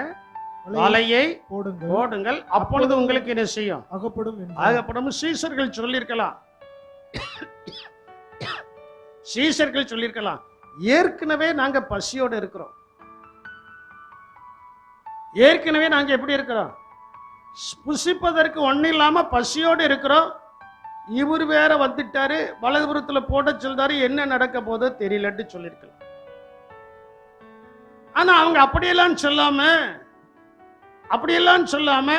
வலையை போடுங்கள், அப்பொழுது உங்களுக்கு என்ன செய்யும்? அகப்படும். சீசர்கள் சொல்லியிருக்கலாம், சீசர்கள் சொல்லியிருக்கலாம், ஏற்கனவே நாங்க பசியோடு இருக்கிறோம். ஏற்கனவே நாங்க எப்படி இருக்கிறோம்? புசிப்பதற்கு ஒன்னும் இல்லாம பசியோடு இருக்கிறோம். இவர் வேற வந்துட்டாரு, வலதுபுறத்துல போட சொல்றாரு, என்ன நடக்க போதோ தெரியலட்டு சொல்லியிருக்கலாம். ஆனா அவங்க அப்படியெல்லாம் சொல்லாம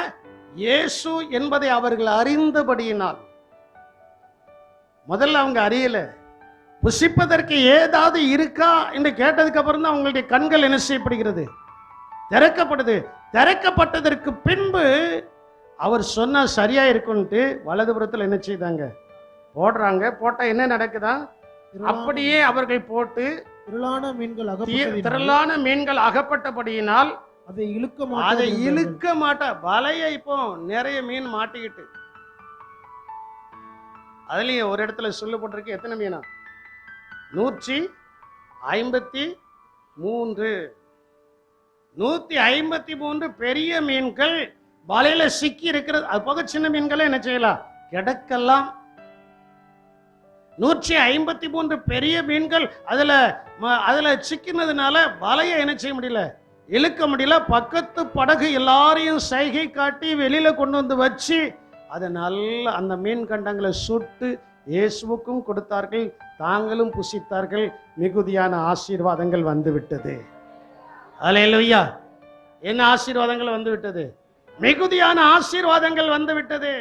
இயேசு என்பதை அவர்கள் அறிந்தபடியினால், முதல்ல அவங்க அறியல, புசிப்பதற்கு ஏதாவது இருக்கா என்று கேட்டதுக்கு அப்புறம் தான் அவங்களுடைய கண்கள் என்ன செய்யப்படுகிறது? திறக்கப்படுது. திறக்கப்பட்டதற்கு பின்பு அவர் சொன்னா சரியா இருக்கும்ட்டு வலதுபுறத்தில் என்ன செய்தாங்க? போடுறாங்க. போட்டா என்ன நடக்குதா? அப்படியே அவர்கள் போட்டு திரளான மீன்கள் அகப்பட்டபடியினால் அதை இழுக்க மாட்டா. வலையை இப்போ நிறைய மீன் மாட்டிக்கிட்டு, அதுலயும் ஒரு இடத்துல சொல்லப்பட்டிருக்கு, எத்தனை மீனா? 153 பெரிய மீன்கள் வலையில சிக்கி இருக்கிறது. அது போக சின்ன மீன்களை என்ன செய்யலாம்? கிடக்கலாம். 153 பெரிய மீன்கள் அதுல சிக்கினதுனால வலையை என்ன செய்ய முடியல? இழுக்க முடியல. பக்கத்து படகு எல்லாரையும் சைகை காட்டி வெளியில கொண்டு வந்து வச்சு அதை நல்ல அந்த மீன் கண்டங்களை சுட்டு இயேசுவுக்கும் கொடுத்தார்கள், தாங்களும் புசித்தார்கள். மிகுதியான ஆசீர்வாதங்கள் வந்து விட்டது. அல்லேலூயா. என்ன ஆசீர்வாதங்கள் வந்து விட்டது? மிகுதியான ஆசீர்வாதங்கள் வந்து விட்டது.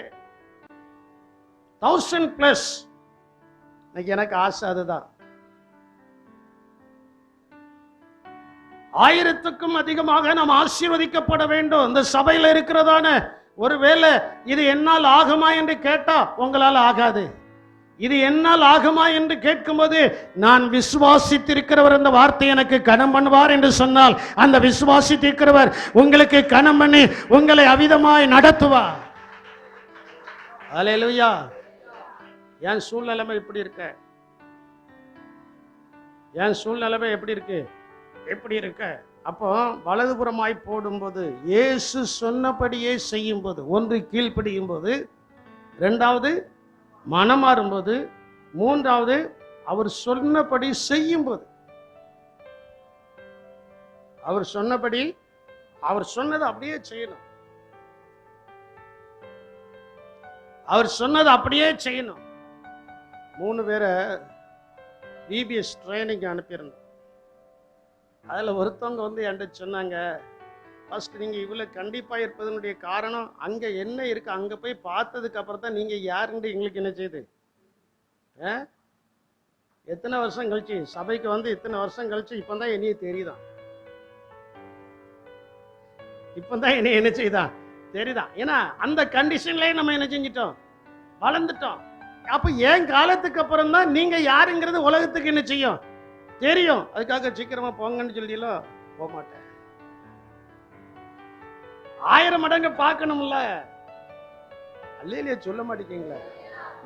1000+. எனக்கு ஆசை அதுதான். 1000க்கும் அதிகமாக நாம் ஆசீர்வதிக்கப்பட வேண்டும். இந்த சபையில் இருக்கிறதான ஒருவேளை இது என்னால் ஆகுமா என்று கேட்டா உங்களால் ஆகாது. இது என்னால் ஆகுமா என்று கேட்கும்போது, நான் விசுவாசித்திருக்கிறவர் அந்த வார்த்தை எனக்கு கனம் பண்ணுவார் என்று சொன்னால், அந்த விசுவாசித்திருக்கிறவர் உங்களுக்கு கனம் பண்ணி உங்களை அவிதமாய் நடத்துவார். அல்லேலூயா. என் சூழ்நிலைமை எப்படி இருக்கு? என் சூழ்நிலைமை எப்படி இருக்கு? அப்போ வலதுபுறமாய் போடும்போது, இயேசு சொன்னபடியே செய்யும் போது, ஒன்று கீழ்ப்படியும் போது, 2வது மனம் மாறும்போது, மூன்றாவது அவர் சொன்னபடி செய்யும்போது. அவர் சொன்னபடி, அவர் சொன்னதை அப்படியே செய்யணும். அவர் சொன்னதை அப்படியே செய்யணும். 3 பேரை பிபிஎஸ் ட்ரைனிங் அனுப்பியிருந்தோம். அதில் ஒருத்தவங்க வந்து என்கிட்ட சொன்னாங்க, ஃபர்ஸ்ட் நீங்கள் இவ்வளோ கண்டிப்பாக இருப்பதனுடைய காரணம் அங்கே என்ன இருக்குது, அங்கே போய் பார்த்ததுக்கு அப்புறம் தான் நீங்கள் யாருன்னு எங்களுக்கு என்ன செய்யுது. எத்தனை வருஷம் கழிச்சு சபைக்கு வந்து இத்தனை வருஷம் கழிச்சு இப்போ தான் என்னையே தெரியுதான், இப்போ தான் என்னை என்ன செய்யுதான் தெரியுதான். ஏன்னா அந்த கண்டிஷன்லேயே நம்ம என்ன செஞ்சிட்டோம், வளர்ந்துட்டோம். அப்போ ஏன் காலத்துக்கு அப்புறம் தான் நீங்கள் யாருங்கிறது உலகத்துக்கு என்ன செய்யும் தெரியும். அதுக்காக சீக்கிரமா போங்கன்னு சொல்லியெல்லாம் போக மாட்டேன். 1000 மடங்கு பார்க்கணும்ல. அல்லேலூயா சொல்ல மாட்டேங்கீங்களா?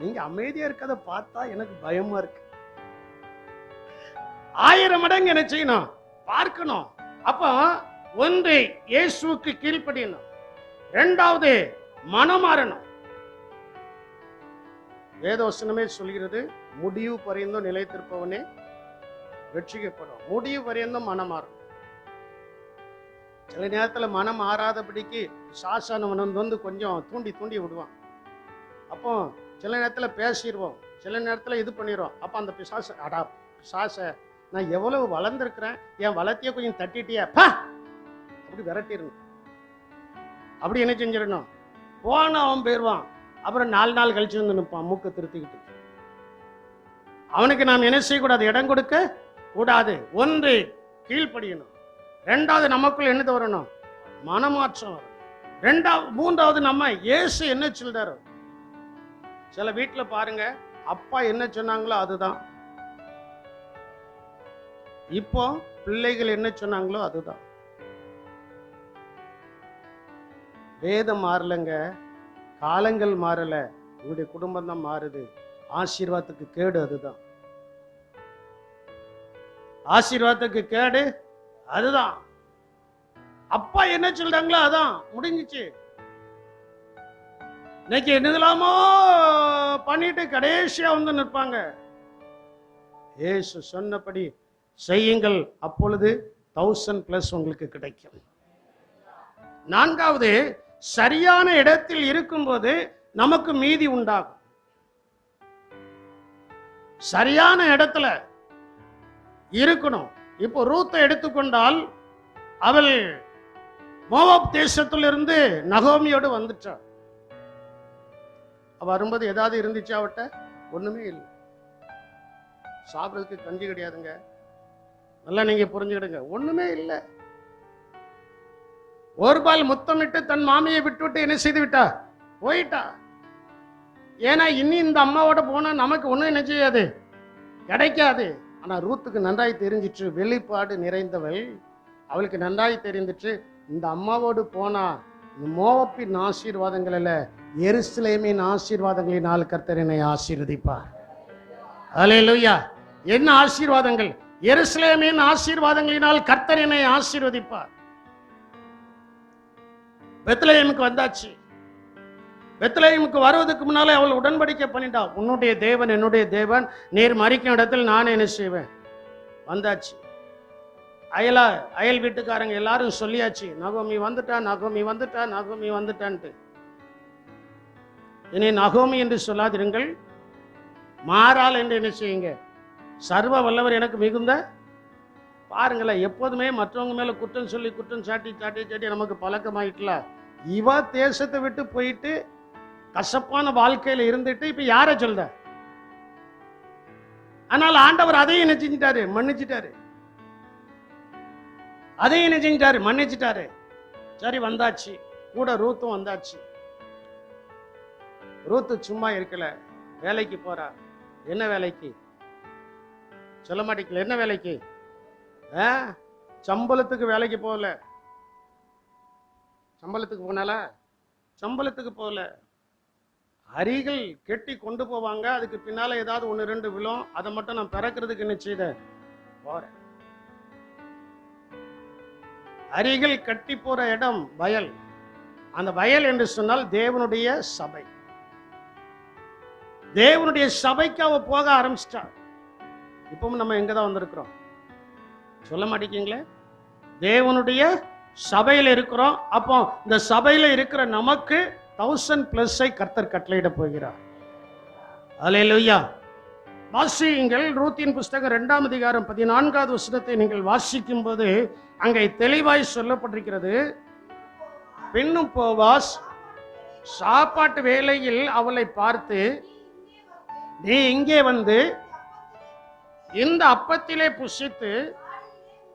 நீங்க அமைதியா இருக்கத பார்த்தா எனக்கு பயமா இருக்கு. 1000 மடங்கு என்ன செய்யணும், பார்க்கணும். அப்போ ஒன்று இயேசுவுக்கு கீழ்ப்படியணும், 2வது மனம் மாறணும். வேதவசனமே சொல்கிறது, முடிவு பரியந்தம் நிலைத்திருப்பவனே ரட்சிக்கப்படும். முடிவு பரியந்தம் மனம் மாறும். சில நேரத்தில் மனம் மாறாதபடிக்கு சாசானவன் வந்து கொஞ்சம் தூண்டி தூண்டி விடுவான். அப்போ சில நேரத்தில் பேசிடுவோம், சில நேரத்தில் இது பண்ணிடுவோம். அப்போ அந்த பிசாச, அடா பிசாச, நான் எவ்வளவு வளர்ந்துருக்கிறேன், என் வளர்த்திய கொஞ்சம் தட்டிட்டியா பா அப்படி விரட்டிடணும். அப்படி என்ன செஞ்சிடணும், போன அவன் போயிடுவான். அப்புறம் 4 நாள் கழிச்சு வந்து நிற்பான் மூக்க திருத்திக்கிட்டு. அவனுக்கு நாம் என்ன செய்யக்கூடாது, இடம் கொடுக்க கூடாது. ஒன்று கீழ்ப்படியணும், 2வது நமக்குள்ள என்னது வரணும், மனமாற்றம் வரும். 3வது நம்ம இயேசு என்ன சொல்றாரு. சில வீட்டுல பாருங்க, அப்பா என்ன சொன்னாங்களோ அதுதான், இப்போ பிள்ளைகள் என்ன சொன்னாங்களோ அதுதான். வேதம் மாறலங்க, காலங்கள் மாறல, உங்களுடைய குடும்பம் தான் மாறுது. ஆசீர்வாதத்துக்கு கேடு அதுதான், ஆசீர்வாதத்துக்கு கேடு அதுதான். அப்பா என்ன சொல்றாங்களோ அதான் முடிஞ்சிச்சு. இன்னைக்கு என்னதெல்லாமோ பண்ணிட்டு கடைசியா வந்து நிற்பாங்க. இயேசு சொன்னபடி செய்யுங்கள், அப்பொழுது 1000+ உங்களுக்கு கிடைக்கும். 4வது, சரியான இடத்தில் இருக்கும்போது நமக்கு மீதி உண்டாகும். சரியான இடத்துல இருக்கணும். இப்போ ரூத்தை எடுத்துக்கொண்டால், அவள் மோவாப் தேசத்திலிருந்து நகோமியோடு வந்துட்டாள். அவ வரும்போது ஏதாவது இருந்துச்சு அவட்ட? ஒண்ணுமே இல்லை. சாப்பிட்றதுக்கு கஞ்சி கிடையாதுங்க, நல்லா நீங்க புரிஞ்சுக்கிடுங்க, ஒண்ணுமே இல்லை. ஒரு பால் முத்தமிட்டு தன் மாமியை விட்டுவிட்டு என்ன செய்து விட்டா, போயிட்டா. ஏன்னா இனி இந்த அம்மாவோட போனா நமக்கு ஒண்ணும் என்ன செய்யாது, கிடைக்காது. ஆனா ரூத்துக்கு நன்றாய் தெரிஞ்சிட்டு, வெளிப்பாடு நிறைந்தவள், அவளுக்கு நன்றாய் தெரிந்துச்சு, இந்த அம்மாவோடு போனா மோவாபின் ஆசீர்வாதங்கள் அல்ல, எருசலேமின் ஆசீர்வாதங்களினால் கர்த்தர் என்னை ஆசீர்வதிப்பார். அல்லேலூயா. என்ன ஆசீர்வாதங்கள்? எருசலேமின் ஆசீர்வாதங்களினால் கர்த்தர் என்னை ஆசீர்வதிப்பார். பெத்லகேமுக்கு வந்தாச்சு. பெத்லகேமுக்கு வருவதற்கு முன்னாலே அவள் உடன்படிக்கை பண்ணிட்டா, உன்னுடைய தேவன் என்னுடைய தேவன், நீர் மரிக்கும் இடத்தில் நான் என்ன செய்வேன். வந்தாச்சு. அயல் வீட்டுக்காரங்க எல்லாரும் சொல்லியாச்சு, நகோமி வந்துட்டா, நகோமி வந்துட்டா, நகோமி வந்துட்டான்ட்டு. இனி நகோமி என்று சொல்லாதிருங்கள், மாறால் என்று என்ன செய்யுங்க, சர்வ வல்லவர் எனக்கு மிகுந்த. பாருங்களேன், எப்போதுமே மற்றவங்க மேல குற்றம் சொல்லி குற்றம் சாட்டி சாட்டி சாட்டி நமக்கு பழக்கமாயிட்டல. இவ தேசத்தை விட்டு போயிட்டு கசப்பான வாழ்க்கையில இருந்துட்டு இப்ப யார சொல்ற? ஆனால் ஆண்டவர் அதையும் என்ன செஞ்சிட்டாரு, மன்னிச்சிட்டாரு. அதையும் என்ன செஞ்சிட்டாரு, மன்னிச்சிட்டாரு. சரி, வந்தாச்சு. கூட ரூத்தும் வந்தாச்சு. ரூத்து சும்மா இருக்கல, வேலைக்கு போறா. என்ன வேலைக்கு சொல்ல மாட்டேங்கல, என்ன வேலைக்கு? சம்பளத்துக்கு வேலைக்கு போகல. சம்பளத்துக்கு போனால, சம்பளத்துக்கு போகல. அரிகள் கெட்டி கொண்டு போவாங்க, அதுக்கு பின்னால ஏதாவது 1-2 விழும், அதை மட்டும் நான் பிறக்கிறதுக்கு என்ன செய்த போறேன். அரிகள் கட்டி போற இடம் வயல். அந்த வயல் என்று சொன்னால் தேவனுடைய சபை. தேவனுடைய சபைக்கு அவ போக ஆரம்பிச்சிட்டா. இப்பவும் நம்ம எங்க தான் வந்திருக்கிறோம் சொல்ல மாட்டேங்கீங்களே? தேவனுடைய சபையில இருக்கிறோம். அப்போ இந்த சபையில இருக்கிற நமக்கு 1000+ கர்த்தர் கட்டளையிட போகிறார். அல்லேலூயா. வாசியுங்கள். ரூத்தின் புஸ்தகம் 2ஆம் அதிகாரம் 14வது வசனத்தை நீங்கள் வாசிக்கும் போது அங்கே தெளிவாய் சொல்லப்பட்டிருக்கிறது. பின்னும் போவாஸ் சாப்பாட்டு வேளையில் அவளை பார்த்து, நீ இங்கே வந்து இந்த அப்பத்திலே புசித்து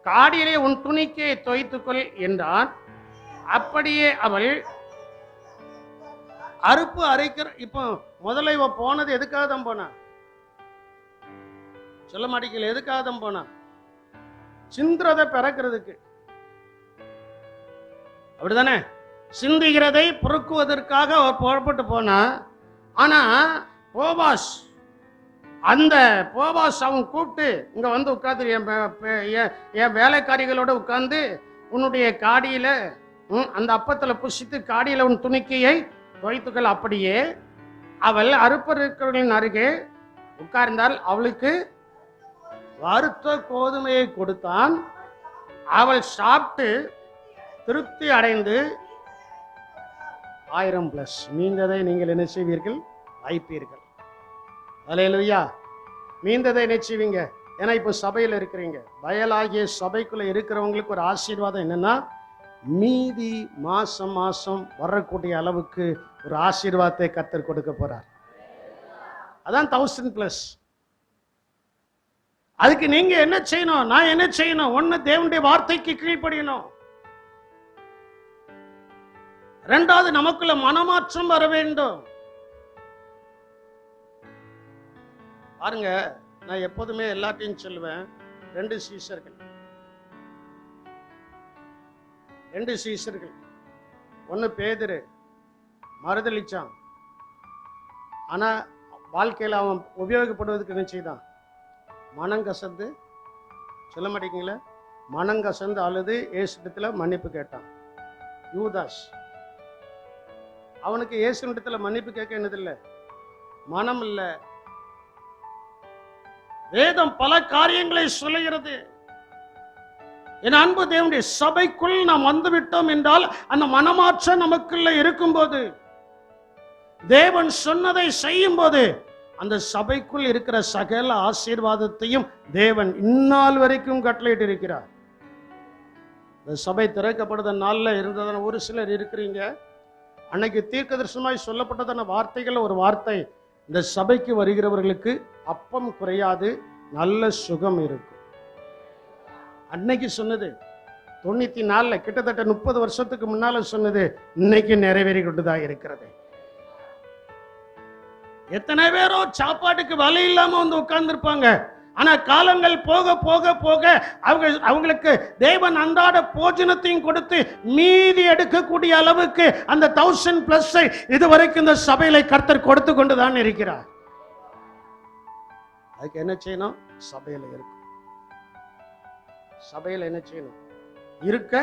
காடியிலே உன் துணிக்கை தோய்த்துக்கொள் என்றான். அப்படியே அவள் அறுப்பு அரைக்கிற. இப்போ முதல்ல இவ போனது எதுக்காக தான் போனா சொல்ல மாட்டேங்கல? எதுக்காக தான் போனா? சிந்துறதை பிறக்கிறதுக்கு, அப்படிதானே? சிந்துகிறதை பொறுக்குவதற்காக அவர் புறப்பட்டு போனா. ஆனா போவாஸ், அந்த போவாஸ் அவன் கூப்பிட்டு இங்க வந்து உட்காந்து என் வேலைக்காரிகளோட உட்கார்ந்து உன்னுடைய காடியில அந்த அப்பத்துல புசித்து காடியில உன் துணிக்கையை துவைத்துக்கள். அப்படியே அவள் அறுப்பறுக்கிறவர்களின் அருகே உட்கார்ந்தால் அவளுக்கு வறுத்த கோதுமையை கொடுத்தான். அவள் சாப்பிட்டு திருப்தி அடைந்து 1000+ மீந்ததை நீங்கள் என்ன செய்வீர்கள்? வைப்பீர்கள். அல்லேலூயா. மீந்ததை என்ன செய்வீங்க? ஏன்னா இப்போ சபையில் இருக்கிறீங்க. வயலாகிய சபைக்குள்ள இருக்கிறவங்களுக்கு ஒரு ஆசீர்வாதம் என்னன்னா, மீதி மாசம் மாசம் வரக்கூடிய அளவுக்கு ஒரு ஆசீர்வாதத்தை கர்த்தர் கொடுக்க போறார். அதான் 1000+. அதுக்கு நீங்க என்ன செய்யணும்? நான் என்ன செய்யணும்? ஒண்ணு, தேவனுடைய வார்த்தைக்கு கீழ்ப்படியணும். 2வது, நமக்குள்ள மனமாற்றம் வர வேண்டும். பாருங்க, நான் எப்போதுமே எல்லாத்தையும் சொல்லுவேன். 2 சீசர்கள். ஒன்னு பேதுரு மறுதளிச்சான். ஆனா வாழ்க்கையில் அவன் உபயோகப்படுவதற்கு என்ன செய்தான்? மனங்கசந்து, சொல்ல மாட்டேங்களா? மனங்கசந்து அழுது இயேசுவிடத்துல மன்னிப்பு கேட்டான். யூதாஸ், அவனுக்கு இயேசுவிடத்துல மன்னிப்பு கேட்க என்னதில்லை, மனம் இல்லை. வேதம் பல காரியங்களை சொல்லுகிறது. என் அன்பு தேவனுடைய சபைக்குள் நாம் வந்துவிட்டோம் என்றால் அந்த மனமாற்றம் நமக்குள்ள இருக்கும்போது, தேவன் சொன்னதை செய்யும் போது, அந்த சபைக்குள் இருக்கிற சகல ஆசீர்வாதத்தையும் தேவன் இந்நாள் வரைக்கும் கட்டளையிட்டு இருக்கிறார். இந்த சபை திறக்கப்படுத நாள்ல இருந்ததான ஒரு சிலர் இருக்கிறீங்க. அன்னைக்கு தீர்க்கதரிசனமாய் சொல்லப்பட்டதான வார்த்தைகள் ஒரு வார்த்தை, இந்த சபைக்கு வருகிறவர்களுக்கு அப்பம் குறையாது, நல்ல சுகம் இருக்கும். அன்னைக்கு சொன்னது 94, கிட்டத்தட்ட 30 வருஷத்துக்கு முன்னால சொன்னது இன்னைக்கு நிறைவேறி கொண்டுதான் இருக்கிறது. எத்தனை பேரோ சாப்பாட்டுக்கு வழி இல்லாம வந்து உட்கார்ந்து இருப்பாங்க. ஆனா காலங்கள் போக போக போக அவங்களுக்கு தேவன் அன்றாட போஜனத்தையும் கொடுத்து மீதி எடுக்கக்கூடிய அளவுக்கு அந்த 1000+ இதுவரைக்கும் இந்த சபையில கர்த்தர் கொடுத்து கொண்டுதான் இருக்கிறார். அதுக்கு என்ன செய்யணும்? சபையில இருக்கும். சபையில என்ன செய்யணும்? இருக்க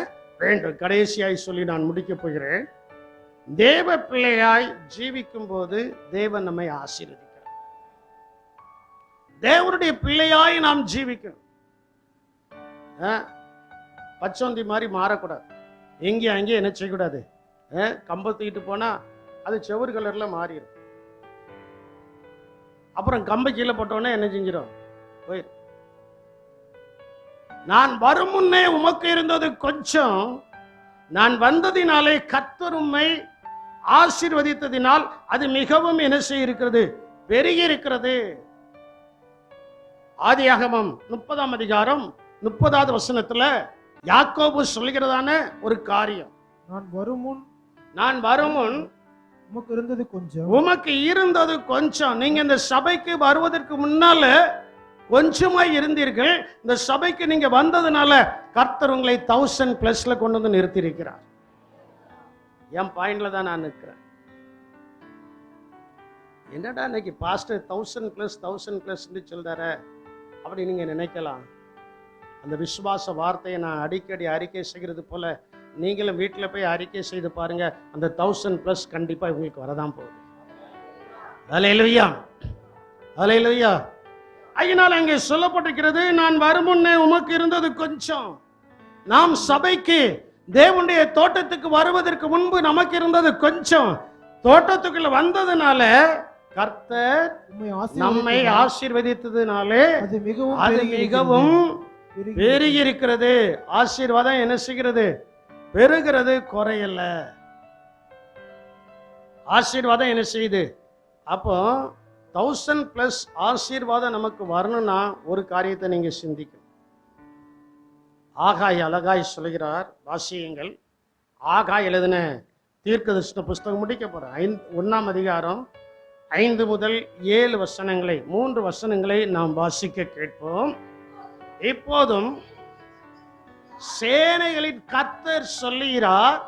வேண்டும். கடைசியாய் சொல்லி நான் முடிக்க போகிறேன். தேவ பிள்ளையாய் ஜீவிக்கும் போது தேவன் நம்மை ஆசீர்வதிக்கிறார். தேவனுடைய பிள்ளையாய் நாம் ஜீவிக்கணும். பச்சோந்தி மாதிரி மாறக்கூடாது. எங்கேயும் அங்கேயும் என்ன செய்யக்கூடாது? கம்பத்துக்கிட்டு போனா அது செவ்வறு கலர்ல மாறிடும். அப்புறம் கம்பை கீழே போட்டோன்னே என்ன செஞ்சிடும்? போயிடும். நான் வரும் முன்னே உமக்கு இருந்தது கொஞ்சம், நான் வந்ததினாலே கர்த்தர் உம்மை ஆசீர்வதித்ததினால் அது மிகவும் என்ன செய்திருக்கிறது? பெருகி இருக்கிறது. ஆதியாகமம் 30ஆம் அதிகாரம் 30வது வசனத்துல யாக்கோபு சொல்கிறதான ஒரு காரியம், நான் வரும் முன் உமக்கு இருந்தது கொஞ்சம், உமக்கு இருந்தது கொஞ்சம். நீங்க இந்த சபைக்கு வருவதற்கு முன்னால கொஞ்சமாய் இருந்தீர்கள். இந்த சபைக்கு நீங்க வந்ததுனால கர்த்தர் உங்களை 1000+ கொண்டு வந்து நிறுத்தி இருக்கிறார். என் பாயிண்ட்ல தான் நான் நிற்கிறேன். என்னடா இன்னைக்கு பாஸ்டர் 1000+ சொல்றாரு அப்படி நீங்க நினைக்கலாம். அந்த விசுவாச வார்த்தையை நான் அடிக்கடி அறிக்கை செய்கிறது போல நீங்களும் வீட்டில் போய் அறிக்கை செய்து பாருங்க. அந்த 1000+ கண்டிப்பா உங்களுக்கு வரதான் போகுது. அல்லேலூயா. அல்லேலூயா. அதனால் அங்கே சொல்லப்பட்டிருக்கிறது, நான் வரும் முன்னே உமக்கு இருந்தது கொஞ்சம். நாம் சபைக்கு தேவனுடைய தோட்டத்துக்கு வருவதற்கு முன்பு நமக்கு இருந்தது கொஞ்சம். தோட்டத்துக்குள்ள வந்ததுனால கர்த்தர் நம்மை ஆசீர்வதித்ததுனாலே அது மிகவும் பெருகி இருக்கிறது. ஆசீர்வாதம் என்ன செய்கிறது? பெருகிறது, குறையல. ஆசீர்வாதம் என்ன செய்யுது? அப்போ 1000+ ஆசீர்வாதம் நமக்கு வரணும்னா ஒரு காரியத்தை நீங்க சிந்திக்கணும். ஆகாய் அழகாய் சொல்கிறார், வாசியுங்கள். ஆகாய் எழுதின தீர்க்கதரிசன புஸ்தகம் முடிக்க போறேன். 1ஆம் அதிகாரம் 5 முதல் 7 வசனங்களை, 3 வசனங்களை நாம் வாசிக்க கேட்போம். இப்போதும் சேனைகளின் கர்த்தர் சொல்லுகிறார்.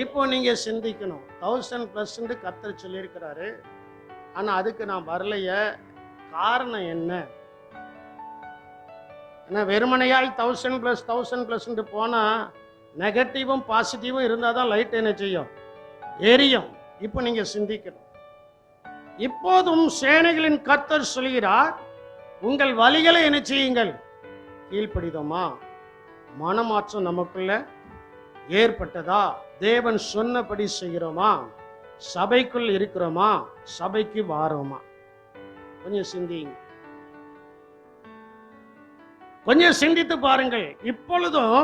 இப்போ நீங்க சிந்திக்கணும். 1000+ கர்த்தர் சொல்லியிருக்கிறாரு. ஆனா அதுக்கு நான் வரலைய. காரணம் என்ன? ஏன்னா வெறுமனையாய் 1000+ போனா நெகட்டிவும் பாசிட்டிவும் இருந்தாதான் லைட் என்ன செய்யும்? எரியும். இப்போ நீங்க சிந்திக்கணும். இப்போதும் சேனைகளின் கர்த்தர் சொல்கிறார், உங்கள் வழிகளை என்ன செய்யுங்கள்? கீழ்ப்படிதோமா? மனமாற்றம் நமக்குள்ள ஏற்பட்டதா? தேவன் சொன்னபடி செய்கிறோமா? சபைக்குள் இருக்கிறோமா? சபைக்கு வாரோமா? கொஞ்சம் சிந்திங்க. கொஞ்சம் சிந்தித்து பாருங்கள். இப்பொழுதும்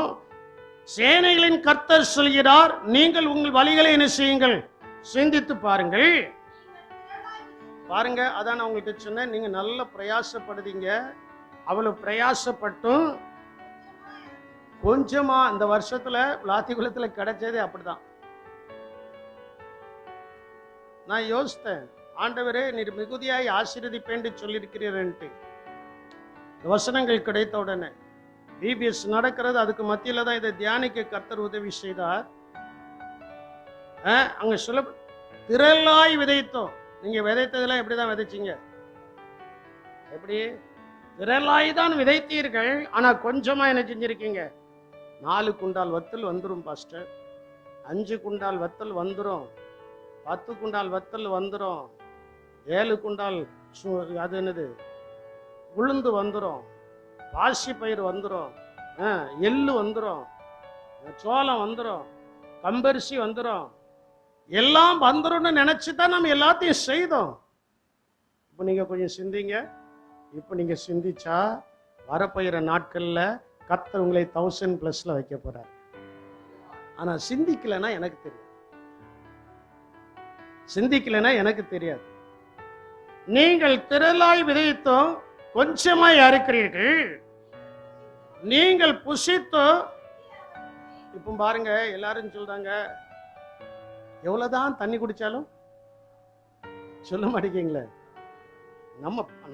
சேனைகளின் கர்த்தர் சொல்கிறார், நீங்கள் உங்கள் வழிகளை என்ன செய்யுங்கள்? சிந்தித்து பாருங்கள். பாருங்க, அதான் நான் உங்களுக்கு சொன்னேன், நீங்க நல்ல பிரயாசப்படுதீங்க. அவ்வளவு பிரயாசப்பட்டும் கொஞ்சமா இந்த வருஷத்துல விளாத்திகுளத்துல கிடைச்சதே அப்படிதான். நான் யோசித்தேன், ஆண்டவரே நீர் மிகுதியாய் ஆசீர்வதிப்பேன் சொல்லியிருக்கிறீர்ன்ட்டு. வசனங்கள் கிடைத்த உடனே VBS நடக்கிறது, அதுக்கு மத்தியில தான் இதை தியானிக்க கர்த்தர் உதவி செய்தார். அங்க சொல்ல, திரளாய் விதைத்தோம். நீங்க விதைத்ததெல்லாம் எப்படிதான் விதைச்சீங்க? எப்படி? திரளாய் தான் விதைத்தீர்கள். ஆனா கொஞ்சமா என்ன செஞ்சிருக்கீங்க? 4 குண்டால் வத்தல் வந்துடும் பாஸ்டர், 5 குண்டால் வத்தல் வந்துடும், 10 குண்டால் வத்தல் வந்துடும், 7 குண்டால் அது என்னது உளுந்து வந்துடும், பாசி பயிர் வந்துடும், எள்ளு வந்துடும், சோளம் வந்துடும், கம்பரிசி வந்துடும், எல்லாம் வந்துடும்னு நினைச்சுதான் நம்ம எல்லாத்தையும் செய்தோம். இப்போ நீங்க கொஞ்சம் சிந்திங்க. இப்போ நீங்க சிந்திச்சா வரப்போகிற நாட்கள்ல கர்த்தர் உங்களை 1000+ வைக்க போறார். ஆனா சிந்திக்கலைன்னா எனக்கு தெரியாது. சிந்திக்கலைன்னா எனக்கு தெரியாது. நீங்கள் திரளாய் விதைத்தோம், கொஞ்சமாய் அறுக்கிறீர்கள். நீங்கள் புசித்தோ, இப்போ பாருங்க, எல்லாரும் சொல்றாங்க, எவ்வளவுதான் தண்ணி குடிச்சாலும் சொல்ல மாட்டேங்கீங்களே.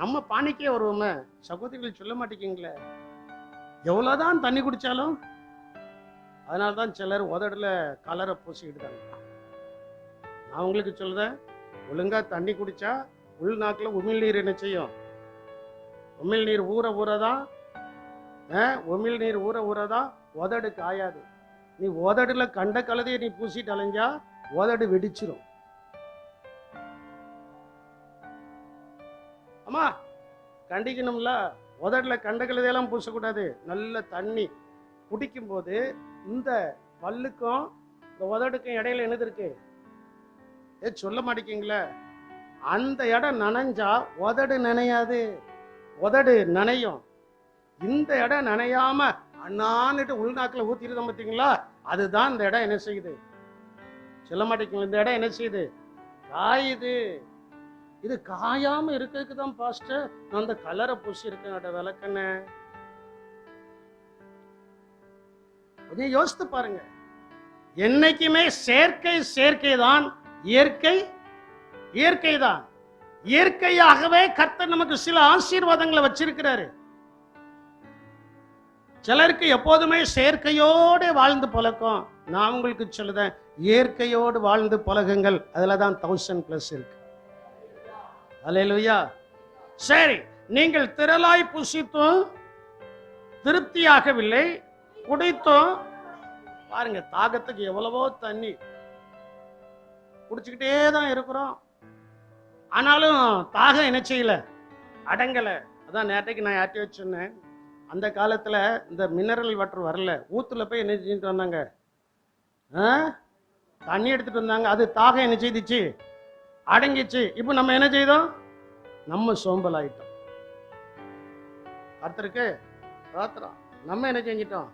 நம்ம பாணிக்கே வருவோமே சகோதரிகள், சொல்ல மாட்டேங்கீங்களே எவ்வளவுதான் தண்ணி குடிச்சாலும். அதனால்தான் சிலர் உதடுல கலரை பூசிக்கிட்டுதாங்க. நான் உங்களுக்கு சொல்றேன், ஒழுங்கா தண்ணி குடிச்சா உள்நாக்கில் உமிழ்நீர் என்ன செய்யும்? உமிழ்நீர் ஊறதான் உமிழ்நீர் ஊறதான் உதடு காயாது. நீ உதடுல கண்ட கலதையை நீ பூசிட்டு அலைஞ்சா உதடு வெடிச்சிரும். ஆமா, கண்டிக்கணும்ல. உதடுல கண்ட கலதையெல்லாம் பூசக்கூடாது. நல்ல தண்ணி குடிக்கும் போது இந்த பல்லுக்கும் இந்த உதடுக்கும் இடையில என்னது இருக்கு? சொல்ல மாட்டேங்கீங்களே. அந்த இடம் நனைஞ்சா உதடு நனையாது, உதடு நனையும். இந்த இடம் நனையாம அண்ணான்னுட்டு உள்நாக்கில் ஊத்திருந்தோம் பார்த்தீங்களா, அதுதான் இந்த இடம் என்ன செய்யுது? சொல்ல மாட்டேங்குது. இந்த இடம் என்ன செய்யுது? காயுது. இது காயாம இருக்கிறதுக்கு தான் பாஸ்டர் நான் அந்த கலரை பூசி இருக்கேன் விளக்கண்ண. கொஞ்சம் யோசித்து பாருங்க. என்னைக்குமே செயற்கை தான், இயற்கை தான். இயற்கையாகவே கர்த்தர் நமக்கு சில ஆசீர்வாதங்களை வச்சிருக்கிறாரு. சிலருக்கு எப்போதுமே செயற்கையோடு வாழ்ந்து பழக்கம். நான் உங்களுக்கு சொல்லுதேன், இயற்கையோடு வாழ்ந்து பழகுங்கள். அதுலதான் 1000+ இருக்கு. அல்லேலூயா. சரி, நீங்கள் திரளாய் புசித்தும் திருப்தியாகவில்லை, குடித்தும். பாருங்க, தாகத்துக்கு எவ்வளவோ தண்ணி குடிச்சுக்கிட்டே தான் இருக்கிறோம். ஆனாலும் தாகம் என்ன செய்யல, அடங்கலை. அதான் நேற்றைக்கு நான் யார்ட்டி வச்சுருந்தேன், அந்த காலத்தில் இந்த மினரல் வாட்டர் வரல, ஊத்துல போய் என்ன செஞ்சுட்டு வந்தாங்க, தண்ணி எடுத்துட்டு வந்தாங்க. அது தாகம் என்ன செய்துச்சு, அடங்கிச்சு. இப்போ நம்ம என்ன செய்தோம், நம்ம சோம்பல் ஆயிட்டோம். கர்த்தருக்கு ராத்திரம் நம்ம என்ன செஞ்சிட்டோம்.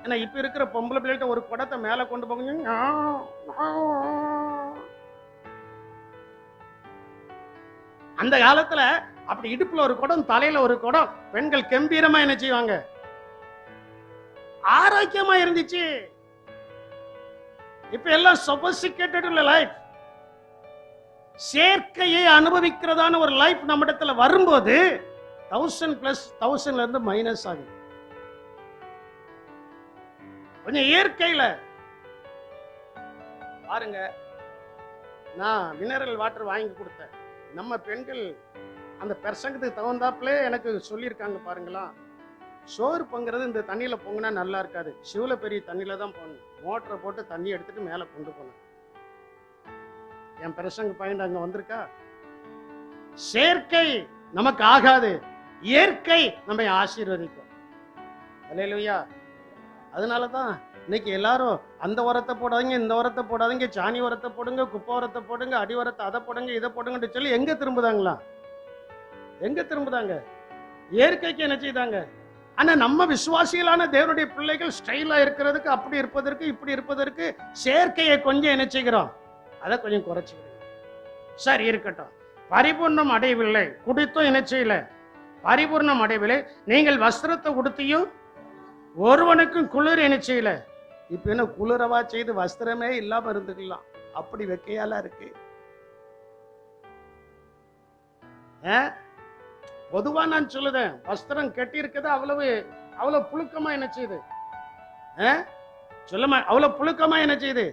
ஏன்னா இப்ப இருக்கிற பொம்பளை பிள்ளைகிட்ட ஒரு குடத்தை மேல கொண்டு போங்க, அந்த காலத்துல அப்படி இடுப்புல ஒரு குடம் தலையில ஒரு குடம், பெண்கள் கம்பீரமா என்ன செய்வாங்க, ஆரோக்கியமா இருந்துச்சு. இப்ப எல்லாம் சொபஸ்டிகேட்டட் லைஃப், சேர்க்கையை அனுபவிக்கிறதான ஒரு லைஃப் நம்ம இடத்துல வரும்போது 1000 பிளஸ் 1000ல இருந்து மைனஸ் ஆகுது. கொஞ்சம் இயற்கையில பாருங்க. நான் மினரல் வாட்டர் வாங்கி கொடுத்தேன். நம்ம பெண்கள் அந்த பிரசங்கத்துக்கு தகுந்தாப்புல எனக்கு சொல்லியிருக்காங்க. பாருங்களா, சோறு பொங்குறது இந்த தண்ணியில பொங்குனா நல்லா இருக்காது, சிவல பெரிய தண்ணியில தான் போகணும். மோட்டரை போட்டு தண்ணி எடுத்துட்டு மேல கொண்டு போனேன். என் பிரசங்க பாயிண்ட் அங்க வந்திருக்கா. சேர்க்கை நமக்கு ஆகாது, இயற்கை நம்மை ஆசீர்வதிக்கும். அல்லேலூயா. அதனாலதான் இன்னைக்கு எல்லாரும் அந்த உரத்தை போடாதீங்க, இந்த உரத்தை போடாதீங்க, சாணி உரத்தை போடுங்க, குப்பை உரத்தை போடுங்க, அடி உரத்தை அதை போடுங்க, இதை போடுங்கன்னு சொல்லி எங்க திரும்புதாங்களா, எங்க திரும்புதாங்க, இயற்கைக்கு என்ன செய்தாங்க. ஆனா நம்ம விசுவாசிகளான தேவனுடைய பிள்ளைகள் ஸ்டைலா இருக்கிறதுக்கு, அப்படி இருப்பதற்கு, இப்படி இருப்பதற்கு சேர்க்கையை கொஞ்சம் என்ன செய்கிறோம், அதை கொஞ்சம் குறைச்சிக்கிறோம். சரி இருக்கட்டும். பரிபூர்ணம் அடையவில்லை, குடித்தும் என்ன செய்யல, பரிபூர்ணம் அடையவில்லை. நீங்கள் வஸ்திரத்தை உடுத்தியும் ஒருவனுக்கும் குளிர் என்ன செய்யல. இப்ப என்ன குளிரவா செய்து வஸ்திரமே இல்லாம இருந்துக்கலாம், அப்படி வெக்கையால இருக்கு. பொதுவா நான் சொல்லுதேன், வஸ்திரம் கட்டி இருக்குது அவ்வளவு புழுக்கமா என்ன செய்யுது, சொல்லுமா, அவ்வளவு புழுக்கமா என்ன செய்யுது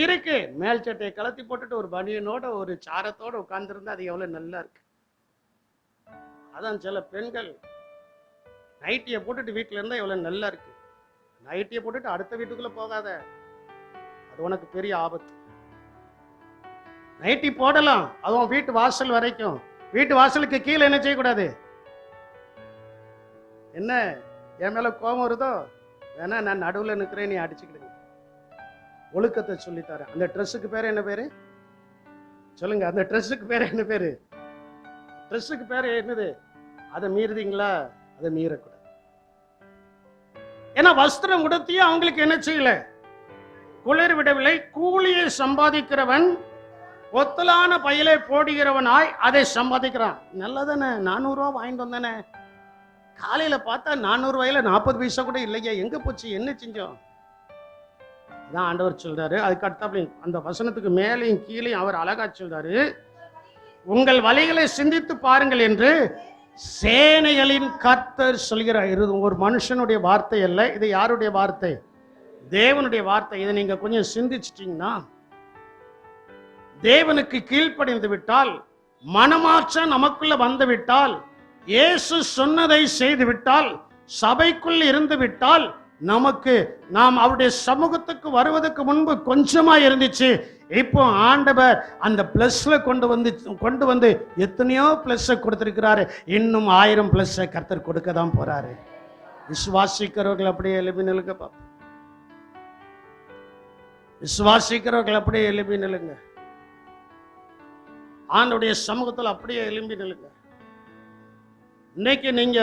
இருக்கு. மேல் சட்டையை கலத்தி போட்டுட்டு ஒரு பனியனோட ஒரு சாரத்தோட உட்கார்ந்துருந்தா அது எவ்வளவு நல்லா இருக்கு. அதான் சில பெண்கள் நைட்டியை போட்டுட்டு வீட்டுல இருந்தா எவ்வளவு நல்லா இருக்கு. நைட்டியை போட்டுட்டு அடுத்த வீட்டுக்குள்ள போகாத, அது உனக்கு பெரிய ஆபத்து. நைட்டி போடலாம், அதுவும் வீட்டு வாசல் வரைக்கும். வீட்டு வாசலுக்கு கீழே என்ன செய்யக்கூடாது. என்ன என் மேல கோபம் வருதோ வேணா, நான் நடுவில் நிற்கிறேன், நீ அடிச்சுக்கிடுங்க. ஒழுக்கத்தை சொல்லித்தரேன். அந்த ட்ரெஸ்ஸுக்கு பேரு என்ன பேரு சொல்லுங்க, அந்த ட்ரெஸ்ஸுக்கு பேரு என்ன பேரு, ட்ரெஸ்ஸுக்கு பேரு என்னது, அதை மீறுதீங்களா, அதை மீறக்கூடாது. ஏன்னா வஸ்திரம் உடுத்தியும் அவங்களுக்கு என்ன செய்யல, குளிர் விடவில்லை. கூலியை சம்பாதிக்கிறவன் ஒத்தலான பையிலே போடுகிறவனாய் அதை சம்பாதிக்கிறான். நல்லதானே, 400 ரூபா வாங்கிட்டு வந்தானே, காலையில பார்த்தா 400 ரூபாயில 40 பைசா கூட இல்லையா, எங்க போச்சு, என்ன செஞ்சோம். அதான் ஆண்டவர் சொல்றாரு. அதுக்கு அடுத்தாப்புல அந்த வசனத்துக்கு மேலையும் கீழையும் அவர் அழகா சொல்றாரு, உங்கள் வழிகளை சிந்தித்து பாருங்கள் என்று சேனைகளின் கர்த்தர் சொல்கிறார். இது ஒரு மனுஷனுடைய வார்த்தை அல்ல, இது யாருடைய வார்த்தை, தேவனுடைய வார்த்தை. இதை நீங்க கொஞ்சம் சிந்திச்சிட்டீங்கன்னா, தேவனுக்கு கீழ்ப்படிந்து விட்டால், மனமாற்றம் நமக்குள்ள வந்து விட்டால், இயேசு சொன்னதை செய்து விட்டால், சபைக்குள் இருந்து விட்டால், நாம் அவருடைய சமூகத்துக்கு வருவதற்கு முன்பு கொஞ்சமா இருந்துச்சு, இப்போ ஆண்டவர் அந்த பிளஸ்ல கொண்டு வந்து எத்தனையோ பிளஸ் கொடுத்திருக்கிறாரு. இன்னும் 1000 பிளஸ் கர்த்தர் கொடுக்க தான் போறாரு. விசுவாசிக்கிறவர்கள் அப்படியே எழுப்பி நிலுங்க பாப்போம். விசுவாசிக்கிறவர்கள் அப்படியே எழுப்பி நிலுங்க. ஆண்டவருடைய சமூகத்தில் அப்படியே எழும்பி நிலுங்க. இன்னைக்கு நீங்க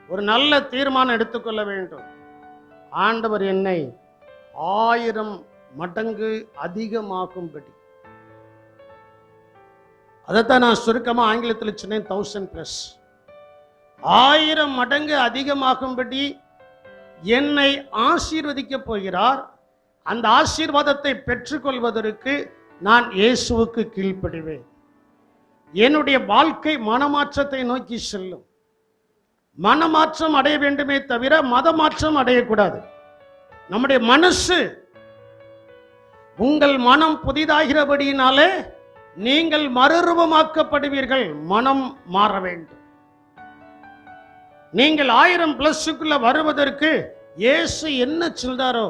ஒரு நல்ல தீர்மானம் எடுத்துக்கொள்ள வேண்டும். ஆண்டவர் என்னை 1000 மடங்கு அதிகமாகும்படி, அதைத்தான் நான் சுருக்கமா ஆங்கிலத்தில் சொன்னேன், 1000 பிளஸ், 1000 மடங்கு அதிகமாகும்படி என்னை ஆசீர்வதிக்க போகிறார். அந்த ஆசீர்வாதத்தை பெற்றுக்கொள்வதற்கு நான் இயேசுவுக்கு கீழ்ப்படிவேன். என்னுடைய வாழ்க்கை மனமாற்றத்தை நோக்கி செல்லும். மனமாற்றம் அடைய வேண்டுமே தவிர மதமாற்றம் அடையக்கூடாது. நம்முடைய மனசு, உங்கள் மனம் புதிதாகிறபடியினாலே நீங்கள் மறுரூபமாக்கப்படுவீர்கள். மனம் மாற வேண்டும். நீங்கள் 1000 பிளஸ்க்குள்ள வருவதற்கு இயேசு என்ன சொல்றாரோ,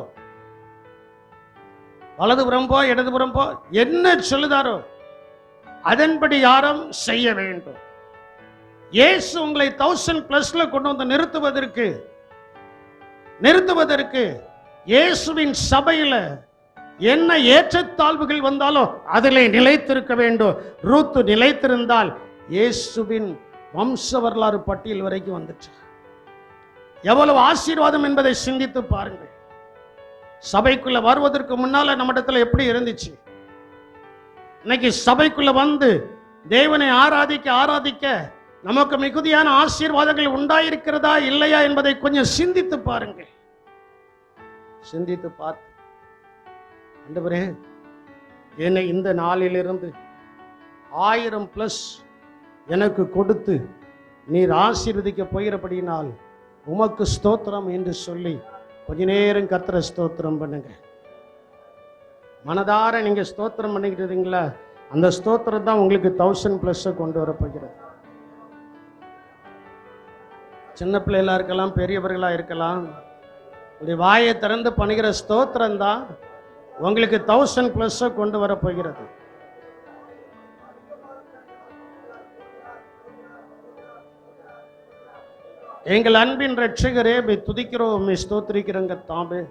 வலதுபுறம் போ, இடதுபுறம் போ, என்ன சொல்லுதாரோ அதன்படி யாரும் செய்ய வேண்டும். இயேசு உங்களை 1000+ கொண்டு வந்து நிறுத்துவதற்கு இயேசுவின் சபையில என்ன ஏற்றத்தாழ்வுகள் வந்தாலும் அதிலே நிலைத்திருக்க வேண்டும். ரூத்து நிலைத்திருந்தால் இயேசுவின் வம்ச வரலாறு பட்டியல் வரைக்கும் வந்துச்சு. எவ்வளவு ஆசீர்வாதம் என்பதை சிந்தித்து பாருங்கள். சபைக்குள்ள வருவதற்கு முன்னால நம்மிடத்துல எப்படி இருந்துச்சு? இன்னைக்கு சபைக்குள்ள வந்து தேவனை ஆராதிக்க நமக்கு மிகுதியான ஆசீர்வாதங்கள் உண்டாயிருக்கிறதா இல்லையா என்பதை கொஞ்சம் சிந்தித்து பாருங்கள். சிந்தித்து பார்த்து, ஆண்டவரே, என்னை இந்த நாளிலிருந்து 1000+ எனக்கு கொடுத்து நீர் ஆசீர்வதிக்க போகிறபடினால் உமக்கு ஸ்தோத்திரம் என்று சொல்லி கொஞ்ச நேரம் கர்த்தரை ஸ்தோத்திரம் பண்ணுங்க. மனதார நீங்க ஸ்தோத்திரம் பண்ணிக்கிட்டீங்களா? அந்த ஸ்தோத்திரம் தான் உங்களுக்கு 1000+ கொண்டு வர போகிறது. சின்ன பிள்ளைகளா இருக்கலாம், பெரியவர்களா இருக்கலாம், உடைய வாயை திறந்து பண்ணுகிற ஸ்தோத்திரம் தான் உங்களுக்கு 1000+ கொண்டு வர போகிறது. எங்கள் அன்பின் ரட்சகரே, துதிக்கிறோம், ஸ்தோத்திரிக்கிறங்க தாமே.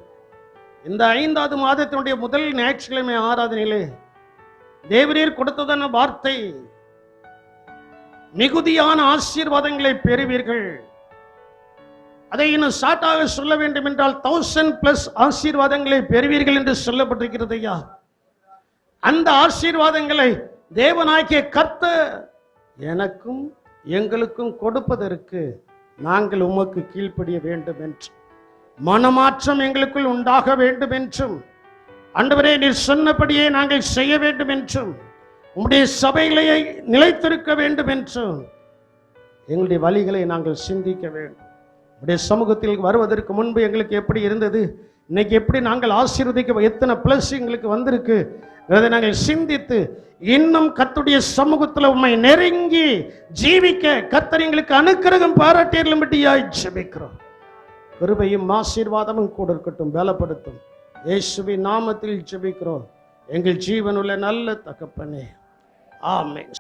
இந்த 5வது மாதத்தினுடைய முதல் ஞாயிற்றுக்கிழமை ஆராதனையிலே தேவரீர் கொடுத்ததான வார்த்தை, மிகுதியான ஆசீர்வாதங்களை பெறுவீர்கள். அதை இன்னும் ஷார்ட்டாக சொல்ல வேண்டும் என்றால் 1000+ ஆசீர்வாதங்களை பெறுவீர்கள் என்று சொல்லப்பட்டிருக்கிறது. ஐயா, அந்த ஆசீர்வாதங்களை தேவனாகிய கர்த்தர் எனக்கும் எங்களுக்கும் கொடுப்பதற்கு நாங்கள் உமக்கு கீழ்ப்படிய வேண்டும் என்றும், மனமாற்றம் எங்களுக்குள் உண்டாக வேண்டும் என்றும், ஆண்டவரே நீர் சொன்னபடியே நாங்கள் செய்ய வேண்டும் என்றும், உம்முடைய சபையிலேயே நிலைத்திருக்க வேண்டும் என்றும், எங்களுடைய வழிகளை நாங்கள் சிந்திக்க வேண்டும். உடைய சமூகத்தில் வருவதற்கு முன்பு எங்களுக்கு எப்படி இருந்தது, இன்னைக்கு எப்படி நாங்கள் ஆசீர்வதிக்க எத்தனை ப்ளஸ் எங்களுக்கு வந்திருக்கு அதை நாங்கள் சிந்தித்து இன்னும் கர்த்தருடைய சமூகத்தில் உம்மை நெருங்கி ஜீவிக்க கர்த்தர் எங்களுக்கு அனுக்கிரகம் பாராட்டியரும்படியாய் ஜெபிக்கிறோம். கிருபையும் ஆசீர்வாதமும் கூட இருக்கட்டும், பலப்படுத்தும். இயேசுவின் நாமத்தில் ஜெபிக்கிறோம் எங்கள் ஜீவனுள்ள நல்ல தகப்பனே, ஆமென்.